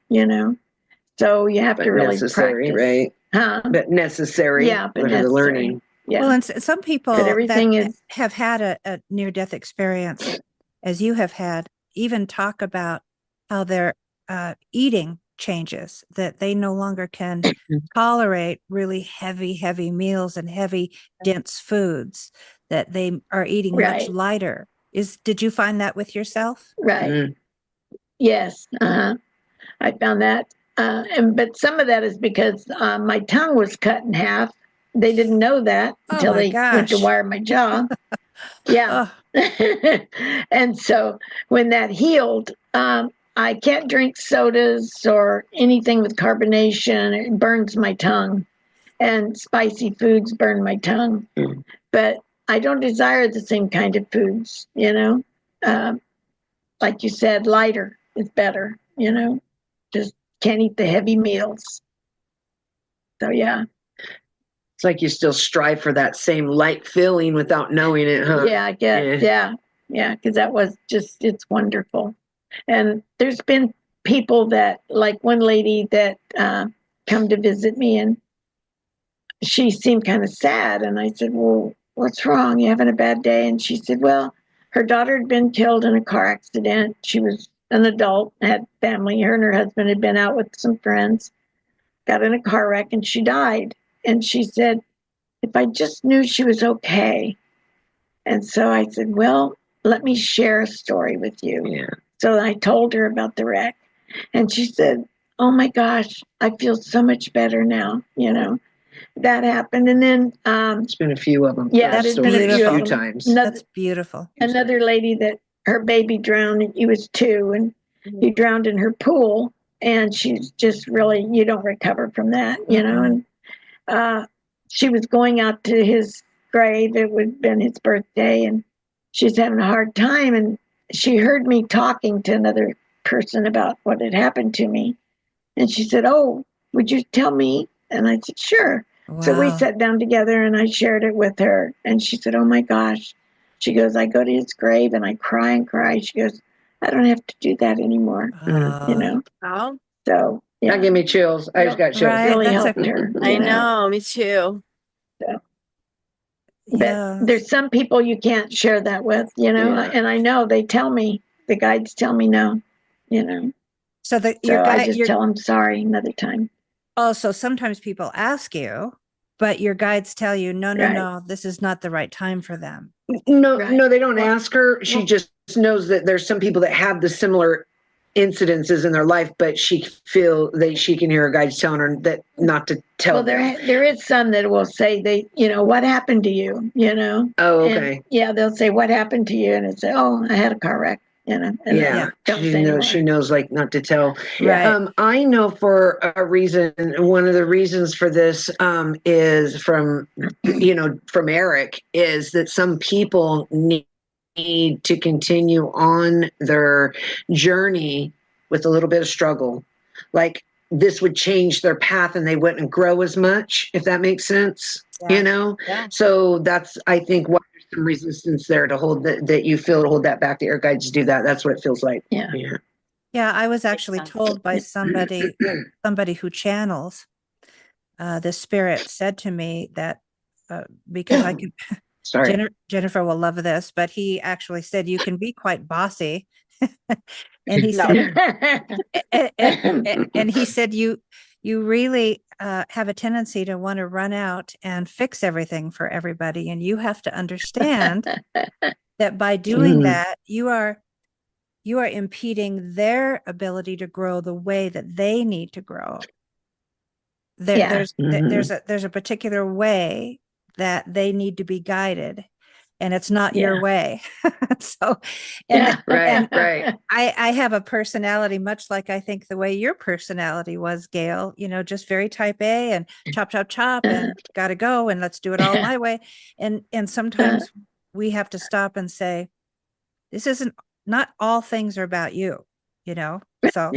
So you have But to really necessary, practice. right? Huh? But necessary. Yeah, but for the necessary. learning. Yeah. Well, and some people But everything that is- have had a near-death experience, as you have had, even talk about how their eating changes, that they no longer can tolerate really heavy meals and heavy, dense foods, that they are eating much Right. lighter. Did you find that with yourself? Right. Mhm. Yes. I found that. But some of that is because my tongue was cut in half. They didn't know that Oh until my they went to gosh. wire my jaw. Yeah. Oh, And so when that healed, I can't drink sodas or anything with carbonation. It burns my tongue, and spicy foods burn my tongue. Mm. But I don't desire the same kind of foods, like you said, lighter is better, just can't eat the heavy meals. So, yeah. It's like you still strive for that same light feeling without knowing it, huh? Yeah, I guess. Yeah, because that was just, it's wonderful. And there's been people that, like one lady that come to visit me, and she seemed kind of sad. And I said, well, what's wrong? You having a bad day? And she said, well, her daughter had been killed in a car accident. She was an adult, had family. Her and her husband had been out with some friends, got in a car wreck, and she died. And she said, if I just knew she was okay. And so I said, well, let me share a story with you. Yeah. So I told her about the wreck, and she said, oh my gosh, I feel so much better now. That happened. And then It's been a few of them. Yeah, That's there's been a few beautiful. of them. times. that's beautiful. Another lady that her baby drowned, and he was 2, and he drowned in her pool, and she's just really, you don't recover from that, Mhm. and she was going out to his grave. It would have been his birthday, and she's having a hard time, and she heard me talking to another person about what had happened to me, And she said, "Oh, would you tell me?" And I said, "Sure." So we Wow. sat down together and I shared it with her. And she said, "Oh my gosh." She goes, "I go to his grave and I cry and cry." She goes, "I don't have to do that anymore." You know? Oh, So, That yeah, gave me chills. I just got chills. Right. really That's helped her. I you know, me too. But yeah. there's some people you can't share that with, Yeah. and I know they tell me, the guides tell me no, you know. So So your I guide, just tell them sorry another time. also sometimes people ask you, but your guides tell you, no, no, Right. no, this is not the right time for them. No, Right. no, they don't Well- ask her. She well- just knows that there's some people that have the similar incidences in their life, but she can hear her guides telling her that not to tell Well, them. there is some that will say what happened to you, Oh, And, okay. yeah, they'll say, what happened to you? And it's say, oh, I had a car wreck, and Yeah, don't say anymore. she knows like not to tell. Right. I know for a reason. One of the reasons for this is from from Erik, is that some people need to continue on their journey with a little bit of struggle. Like this would change their path and they wouldn't grow as much, if that makes sense. Yeah. Yeah. So that's, I think, why there's some resistance there to hold that you feel to hold that back. To Air guides do that. That's what it feels like. Yeah. Yeah. I was actually sense. told by somebody who channels, the spirit said to me that, because I could, Sorry. Jennifer will love this, but he actually said you can be quite bossy. And he No. said, and he said you really have a tendency to want to run out and fix everything for everybody, and you have to understand that by doing Mhm. that, you are impeding their ability to grow the way that they need to grow. Yeah. There's a particular way that they need to be guided, and it's not your Yeah. way. So, Yeah. Right, right. I have a personality much like I think the way your personality was, Gail, just very type A and chop, chop, chop, and gotta go, and let's do it all my way. And sometimes we have to stop and say, this isn't, not all things are about you, so.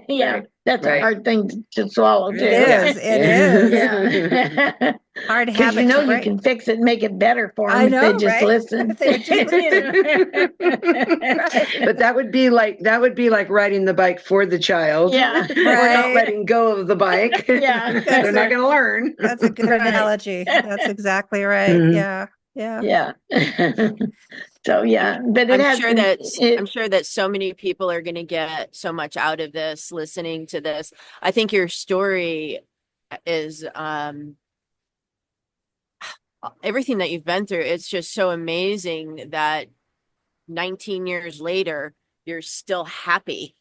Yeah, that's Right. a hard thing to swallow too. It is. It is. Yeah. Hard Because habit to you break. can fix it and make it better for them I if they know, just right? listen. If they would just listen. Right. But that would be like riding the bike for the child. Yeah. Or not Right. letting go of the bike. Yeah. They're not going to learn. That's a good Right. analogy. That's exactly right. Mhm. Yeah. Yeah. Yeah. So yeah, but it I'm has. sure that so many people are going to get so much out of this, listening to this. I think your story is everything that you've been through. It's just so amazing that 19 years later, you're still happy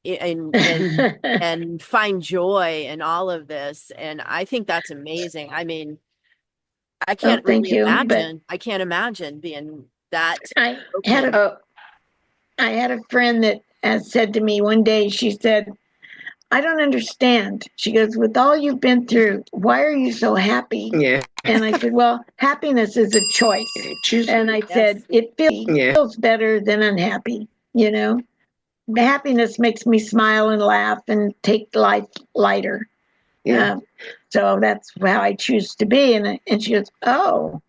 and find joy in all of this. And I think that's amazing. I mean, I can't thank really you, but imagine. I can't imagine being that. I Okay. had a friend that has said to me one day, she said, I don't understand. She goes, with all you've been through, why are you so happy? Yeah. And I said, well, happiness is a choice. Choose. And I said, it feels better than unhappy, Happiness makes me smile and laugh and take life lighter. Yeah. So that's how I choose to be. And she goes, oh.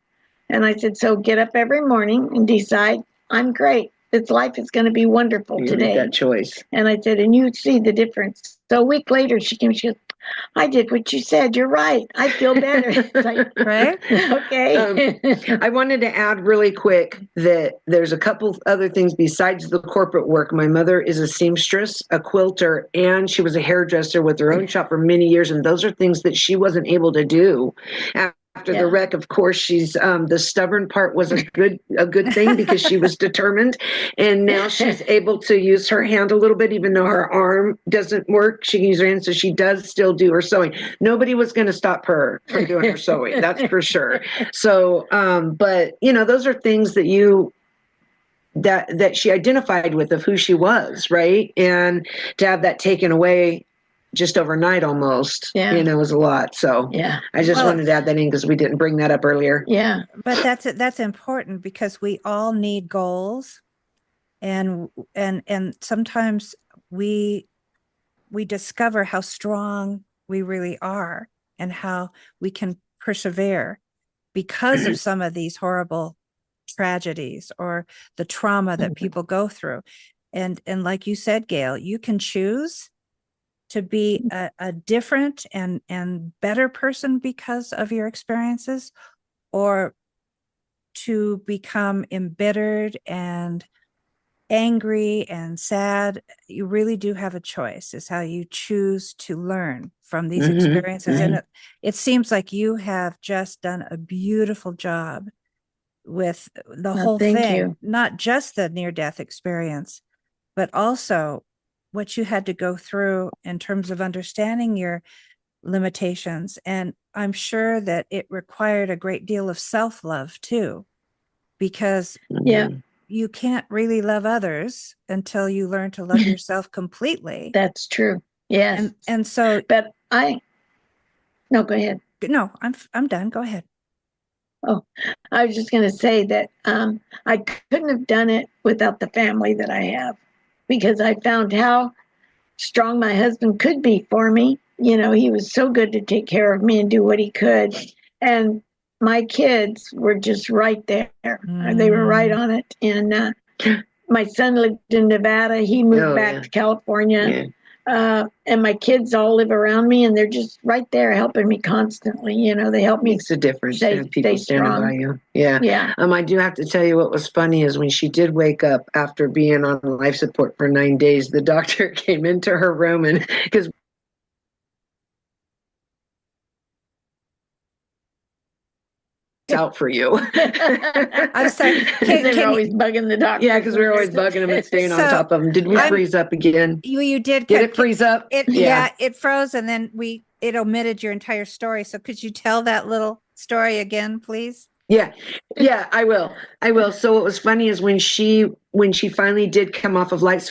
And I said, so get up every morning and decide, I'm great. This life is going to be wonderful You today. make that choice. And I said, and you see the difference. So a week later, she came, she goes, I did what you said. You're right. I feel better. It's like, Right. okay. I wanted to add really quick that there's a couple other things besides the corporate work. My mother is a seamstress, a quilter, and she was a hairdresser with her own shop for many years. And those are things that she wasn't able to do after the wreck. Of course, she's the stubborn part was a good thing because she was determined. And now she's able to use her hand a little bit, even though her arm doesn't work. She can use her hand, so she does still do her sewing. Nobody was going to stop her from doing her sewing, that's for sure. So, but those are things that that she identified with, of who she was, right? And to have that taken away just overnight almost, is a lot. So I just wanted to add that in because we didn't bring that up earlier. Yeah. But that's important because we all need goals, and sometimes we we discover how strong we really are and how we can persevere because of some of these horrible tragedies or the trauma that people go through. And like you said, Gail, you can choose to be a different and better person because of your experiences, or to become embittered and angry and sad. You really do have a choice, is how you choose to learn from these experiences. And it seems like you have just done a beautiful job with the whole thing, not just the near-death experience, but also what you had to go through in terms of understanding your limitations. And I'm sure that it required a great deal of self-love too, because you can't really love others until you learn to love yourself completely. That's true. Yes. And so, but no, go ahead. No, I'm done. Go ahead. Oh, I was just going to say that I couldn't have done it without the family that I have, because I found how strong my husband could be for me. You know, he was so good to take care of me and do what he could. And my kids were just right there. They were right on it. And my son lived in Nevada. He moved back to California. And my kids all live around me, and they're just right there helping me constantly. You know, they help me. Makes a difference to have people standing by you. Yeah. I do have to tell you what was funny is when she did wake up after being on life support for 9 days, the doctor came into her room, and because out for you. I'm sorry. They're always bugging the doctor. Yeah, because we were always bugging them and staying on top of them. Did we freeze up again? You did. Did it freeze up? It froze, and then it omitted your entire story. So could you tell that little story again, please? Yeah, I will. So what was funny is when she finally did come off of life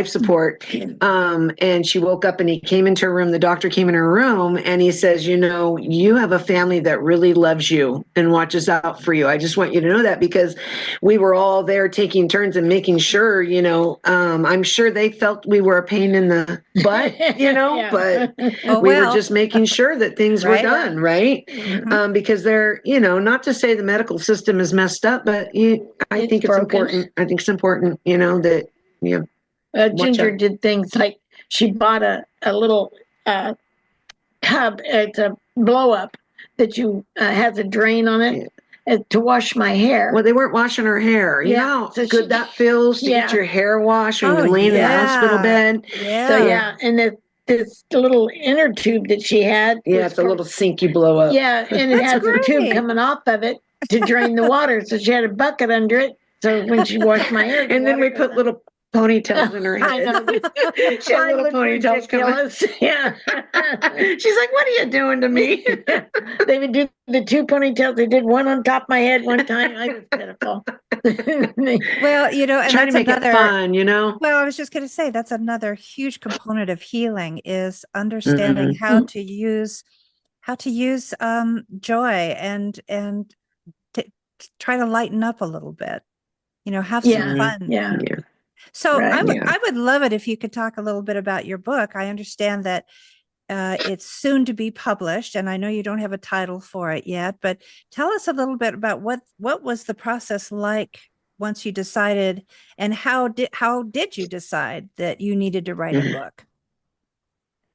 support, and she woke up and he came into her room, the doctor came in her room and he says, you know, you have a family that really loves you and watches out for you. I just want you to know that, because we were all there taking turns and making sure, you know, I'm sure they felt we were a pain in the butt, you know, but we were just making sure that things were done, right? Because they're, you know, not to say the medical system is messed up, but I think it's important. I think it's important, you know, that Ginger did things like she bought a little tub. It's a blow up that you has a drain on it to wash my hair. Well, they weren't washing her hair. You know how good that feels to get your hair washed when you're laying in the hospital bed. So and this little inner tube that she had. Yeah, it's a little sink you blow up. Yeah, and it has a tube coming off of it to drain the water. So she had a bucket under it. So when she washed my hair, and then we put little ponytails in her head. I know. She had little ponytails coming. Yeah. She's like, "What are you doing to me?" They would do the two ponytails. They did one on top of my head one time. I was pitiful. Well, you know, and trying to make it fun, you know. Well, I was just going to say that's another huge component of healing, is understanding how to use joy and try to lighten up a little bit. You know, have some fun. Yeah. So I would love it if you could talk a little bit about your book. I understand that it's soon to be published, and I know you don't have a title for it yet, but tell us a little bit about what was the process like once you decided, and how did you decide that you needed to write a book?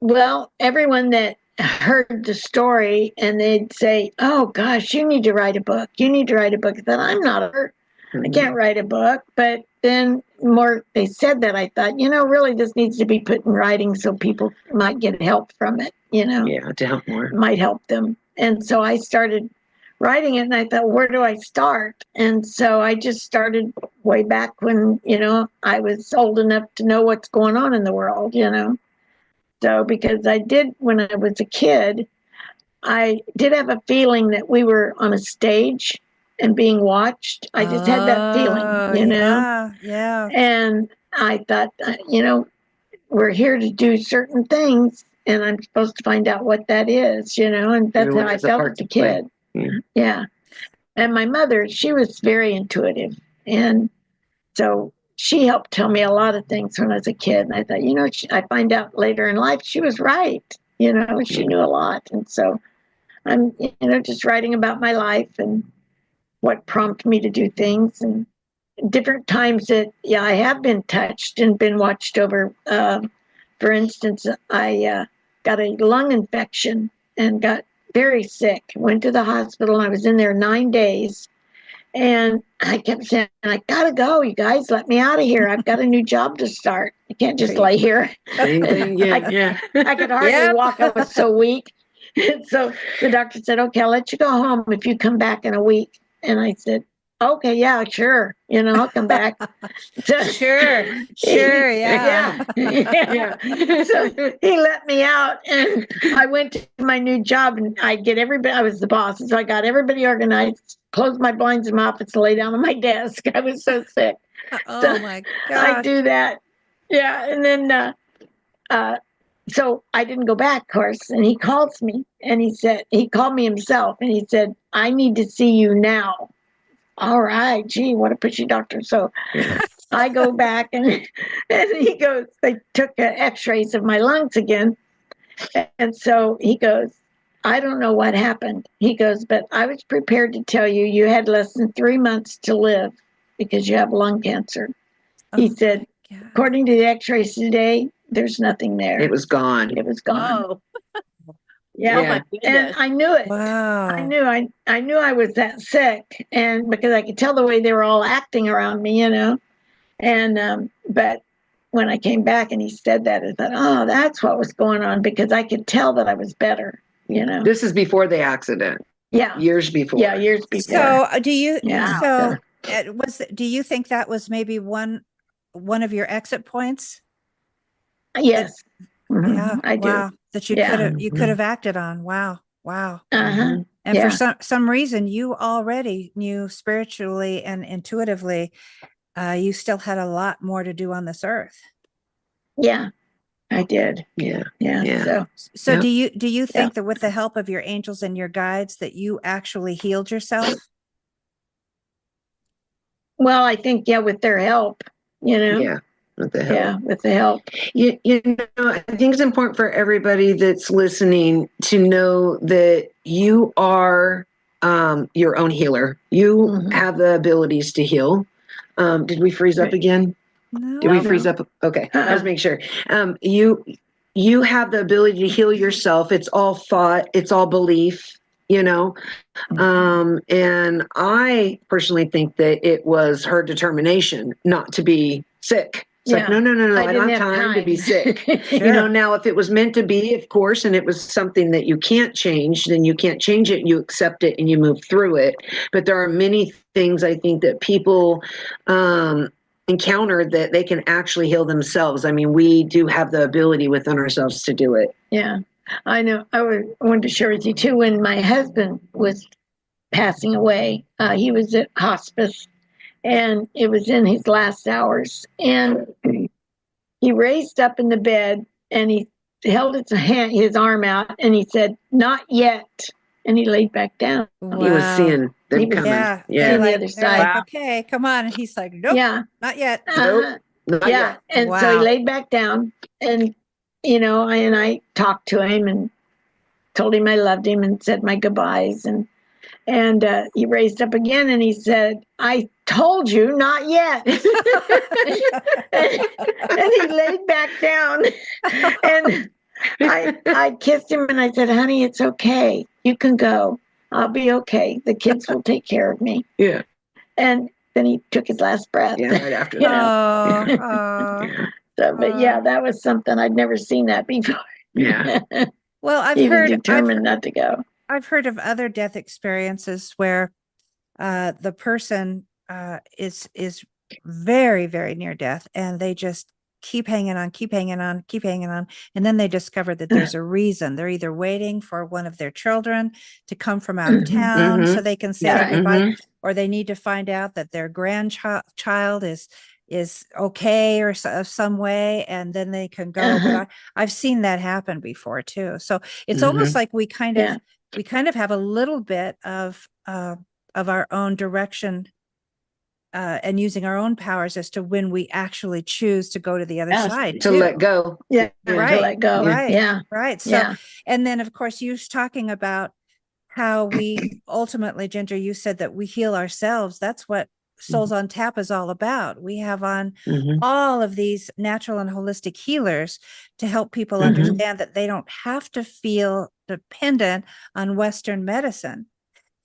Well, everyone that heard the story and they'd say, "Oh gosh, you need to write a book. You need to write a book." Then I'm not I can't write a book, but then more they said that, I thought, you know, really this needs to be put in writing so people might get help from it, you know. Yeah, to help more. Might help them. And so I started writing it, and I thought, where do I start? And so I just started way back when, you know, I was old enough to know what's going on in the world, you know. So because when I was a kid, I did have a feeling that we were on a stage and being watched. I just had that feeling, you know? Yeah. And I thought, you know, we're here to do certain things, and I'm supposed to find out what that is, you know? And that's how I felt as a kid. Yeah. And my mother, she was very intuitive. And so she helped tell me a lot of things when I was a kid. And I thought, I find out later in life she was right. She knew a lot. And so I'm, just writing about my life and what prompted me to do things, and different times that, I have been touched and been watched over. For instance, I got a lung infection and got very sick, went to the hospital, and I was in there 9 days. And I kept saying, I gotta go, you guys, let me out of here. I've got a new job to start. I can't just lay here. Same thing. Yeah. I could hardly walk. I was so weak. And so the doctor said, okay, I'll let you go home if you come back in a week. And I said, okay, yeah, sure. I'll come back. So, Sure. Yeah. So he let me out, and I went to my new job, and I was the boss. So I got everybody organized, closed my blinds in my office, lay down on my desk. I was so sick. Oh my gosh. I do that. Yeah. And then, so I didn't go back, of course. And he calls me, and he called me himself, and he said, I need to see you now. All right, gee, what a pushy doctor. So I go back, and he goes, they took x-rays of my lungs again. And so he goes, I don't know what happened. He goes, but I was prepared to tell you, you had less than 3 months to live because you have lung cancer. He said, according to the x-rays today, there's nothing there. It was gone. It was gone. Oh, Yeah. oh my And goodness. I knew it. Wow. I knew I was that sick, and because I could tell the way they were all acting around me, And but when I came back and he said that, I thought, oh, that's what was going on, because I could tell that I was better, This is before the accident. Yeah. Years before. Yeah, years before. So do you? Yeah. So do you think that was maybe one of your exit points? Yes. Yeah. I do. Wow. That you could have acted on. Wow. Uh-huh. And for some reason, you already knew spiritually and intuitively, you still had a lot more to do on this earth. Yeah, I did. Yeah. So do you think that with the help of your angels and your guides that you actually healed yourself? Well, I think, with their help, Yeah. With the help. Yeah, with the help. I think it's important for everybody that's listening to know that you are your own healer. You have the abilities to heal. Did we freeze up again? No. Did we freeze up? Okay. I was making sure. You have the ability to heal yourself. It's all thought. It's all belief, and I personally think that it was her determination not to be sick. It's like, no, I don't have time to be sick. Sure. Now if it was meant to be, of course, and it was something that you can't change, then you can't change it. You accept it and you move through it. But there are many things I think that people encounter that they can actually heal themselves. I mean, we do have the ability within ourselves to do it. Yeah, I know. I wanted to share with you too, when my husband was passing away, he was at hospice, and it was in his last hours, and he raised up in the bed, and he held his arm out, and he said, "Not yet," and he laid back down. Wow. He was seeing them coming. Yeah. Seeing the other They're side. like, okay, come on. And he's like, nope, not yet. Nope. Not yet. And so he laid back down, and and I talked to him and told him I loved him and said my goodbyes, and he raised up again, and he said, "I told you not yet." and he laid back down, and I kissed him, and I said, "Honey, it's okay. You can go. I'll be okay. The kids will take care of me." Yeah. And then he took his last breath. Yeah, right after that. So, but that was something. I'd never seen that before. Yeah. Well, I've He was heard determined not to go. I've heard of other death experiences where the person is very, very near death, and they just keep hanging on, and then they discover that there's a reason. They're either waiting for one of their children to come from out of town so they can say goodbye, or they need to find out that their grandchild is okay or some way, and then they can go. But I've seen that happen before too. So it's almost like we kind of have a little bit of our own direction and using our own powers as to when we actually choose to go to the other side To too. let go. Yeah. Right. To let go. Right. Yeah. Right. So, Yeah. and then of course you was talking about how we ultimately, Ginger, you said that we heal ourselves. That's what Souls on Tap is all about. We have on all of these natural and holistic healers to help people understand that they don't have to feel dependent on Western medicine,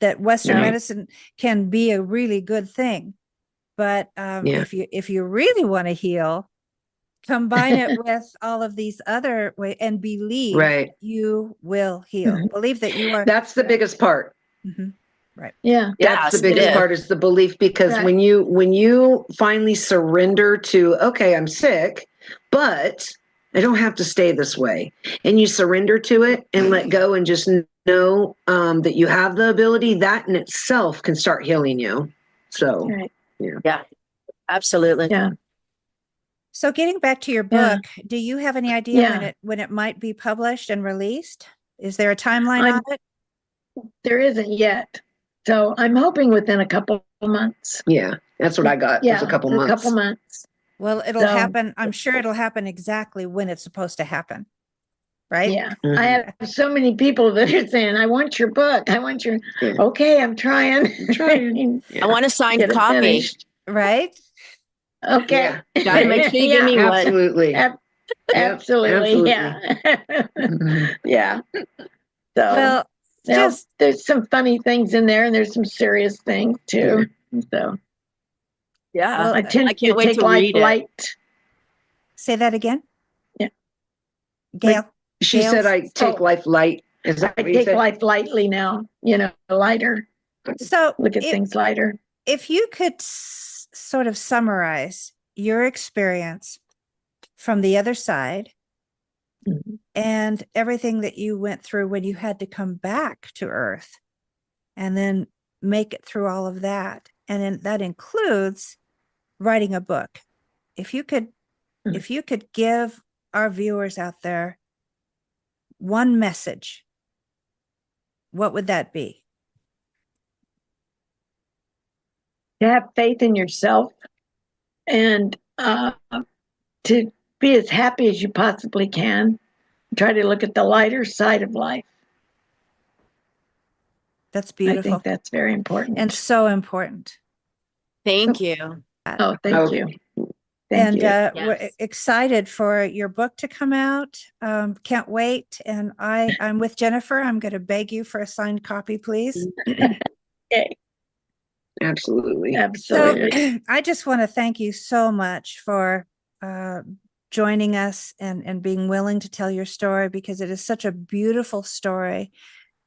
that Western medicine can be a really good thing. But if you really want to heal, combine it with all of these other ways and believe you will heal. Believe that you are. That's the biggest part. Right. Yeah. That's the biggest part, is the belief, because when you finally surrender to, okay, I'm sick, but I don't have to stay this way. And you surrender to it and let go and just know that you have the ability, that in itself can start healing you. So, yeah, absolutely. Yeah. So getting back to your book, do you have any idea when it might be published and released? Is there a timeline on it? There isn't yet. So I'm hoping within a couple of months. Yeah, that's what I got. Yeah, was a couple months. Well, it'll happen. I'm sure it'll happen exactly when it's supposed to happen. Right? Yeah. I have so many people that are saying, I want your book. I want your, okay, I'm trying. I want a signed copy. Finished. Right? Okay. Gotta make sure you give me one. Absolutely. Absolutely. Yeah. Yeah. So, well, there's some funny things in there, and there's some serious things too. So, yeah, I tend I can't wait take to life read it. light. Say that again. Yeah, Gail. She said, "I take life light." Is that what you take said? life lightly now. Lighter. So look at things lighter. If you could sort of summarize your experience from the other side. And everything that you went through when you had to come back to Earth and then make it through all of that. And then that includes writing a book. If you could give our viewers out there one message, what would that be? To have faith in yourself and to be as happy as you possibly can. Try to look at the lighter side of life. That's beautiful. I think that's very important. And so important. Thank you. Oh, thank you. Thank you. We're excited for your book to come out. Can't wait. And I'm with Jennifer. I'm going to beg you for a signed copy, please. Okay. Absolutely. Absolutely. So I just want to thank you so much for joining us and being willing to tell your story, because it is such a beautiful story.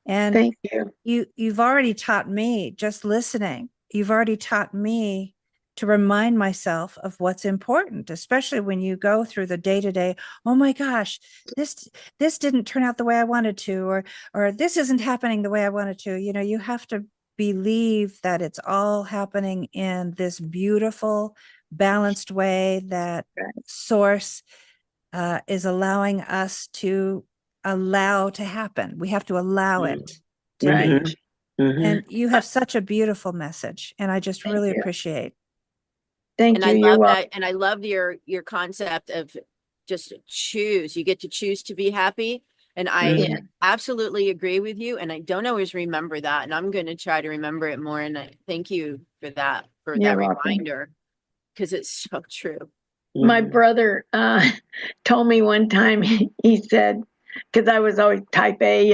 And thank you. You've already taught me, just listening, you've already taught me to remind myself of what's important, especially when you go through the day-to-day. Oh my gosh, this didn't turn out the way I wanted to, or this isn't happening the way I wanted to. You have to believe that it's all happening in this beautiful, balanced way that Source is allowing us to allow to happen. We have to allow it to be. And you have such a beautiful message, and I just really appreciate. Thank you. I love that, and I love your concept of just choose. You get to choose to be happy, and I absolutely agree with you. And I don't always remember that, and I'm going to try to remember it more. And I thank you for that reminder, because it's so true. My brother told me one time, he said, because I was always type A,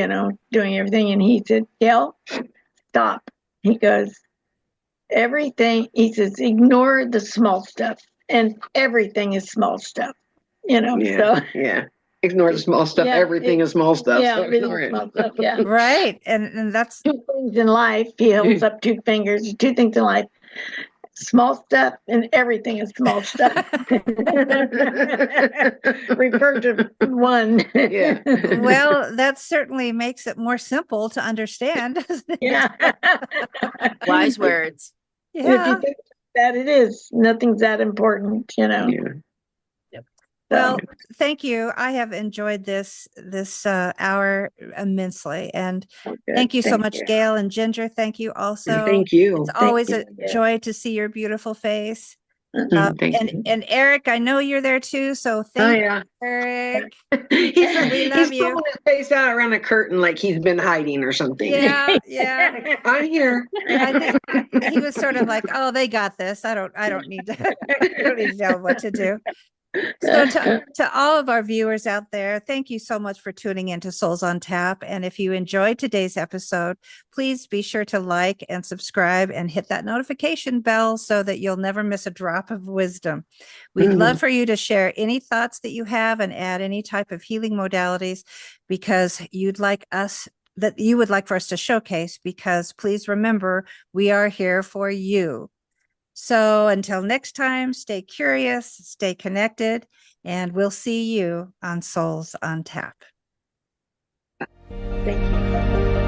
doing everything. And he said, Gail, stop. He goes, everything, he says, ignore the small stuff. And everything is small stuff, so. Yeah. Ignore the small stuff. Everything is small stuff. Yeah, so everything is small stuff, yeah. Right. And that's two things in life. He holds up two fingers, two things in life. Small stuff and everything is small stuff. Refer to one. Yeah. Well, that certainly makes it more simple to understand. Yeah. Wise words. Yeah. If you think that it is, nothing's that important, Yeah. Yep. Well, thank you. I have enjoyed this hour immensely, and thank you so much, Gail and Ginger. Thank you also. Thank you. It's always a joy to see your beautiful face. Thank you. And Erik, I know you're there too, so thank you, Erik. We love you. He's pulling his face out around a curtain like he's been hiding or something. Yeah. I'm here. I think he was sort of like, "Oh, they got this. I don't need to. I don't need to tell them what to do." So to all of our viewers out there, thank you so much for tuning into Souls on Tap. And if you enjoyed today's episode, please be sure to like and subscribe and hit that notification bell so that you'll never miss a drop of wisdom. We'd love for you to share any thoughts that you have and add any type of healing modalities because you would like for us to showcase, because please remember, we are here for you. So until next time, stay curious, stay connected, and we'll see you on Souls on Tap. Thank you.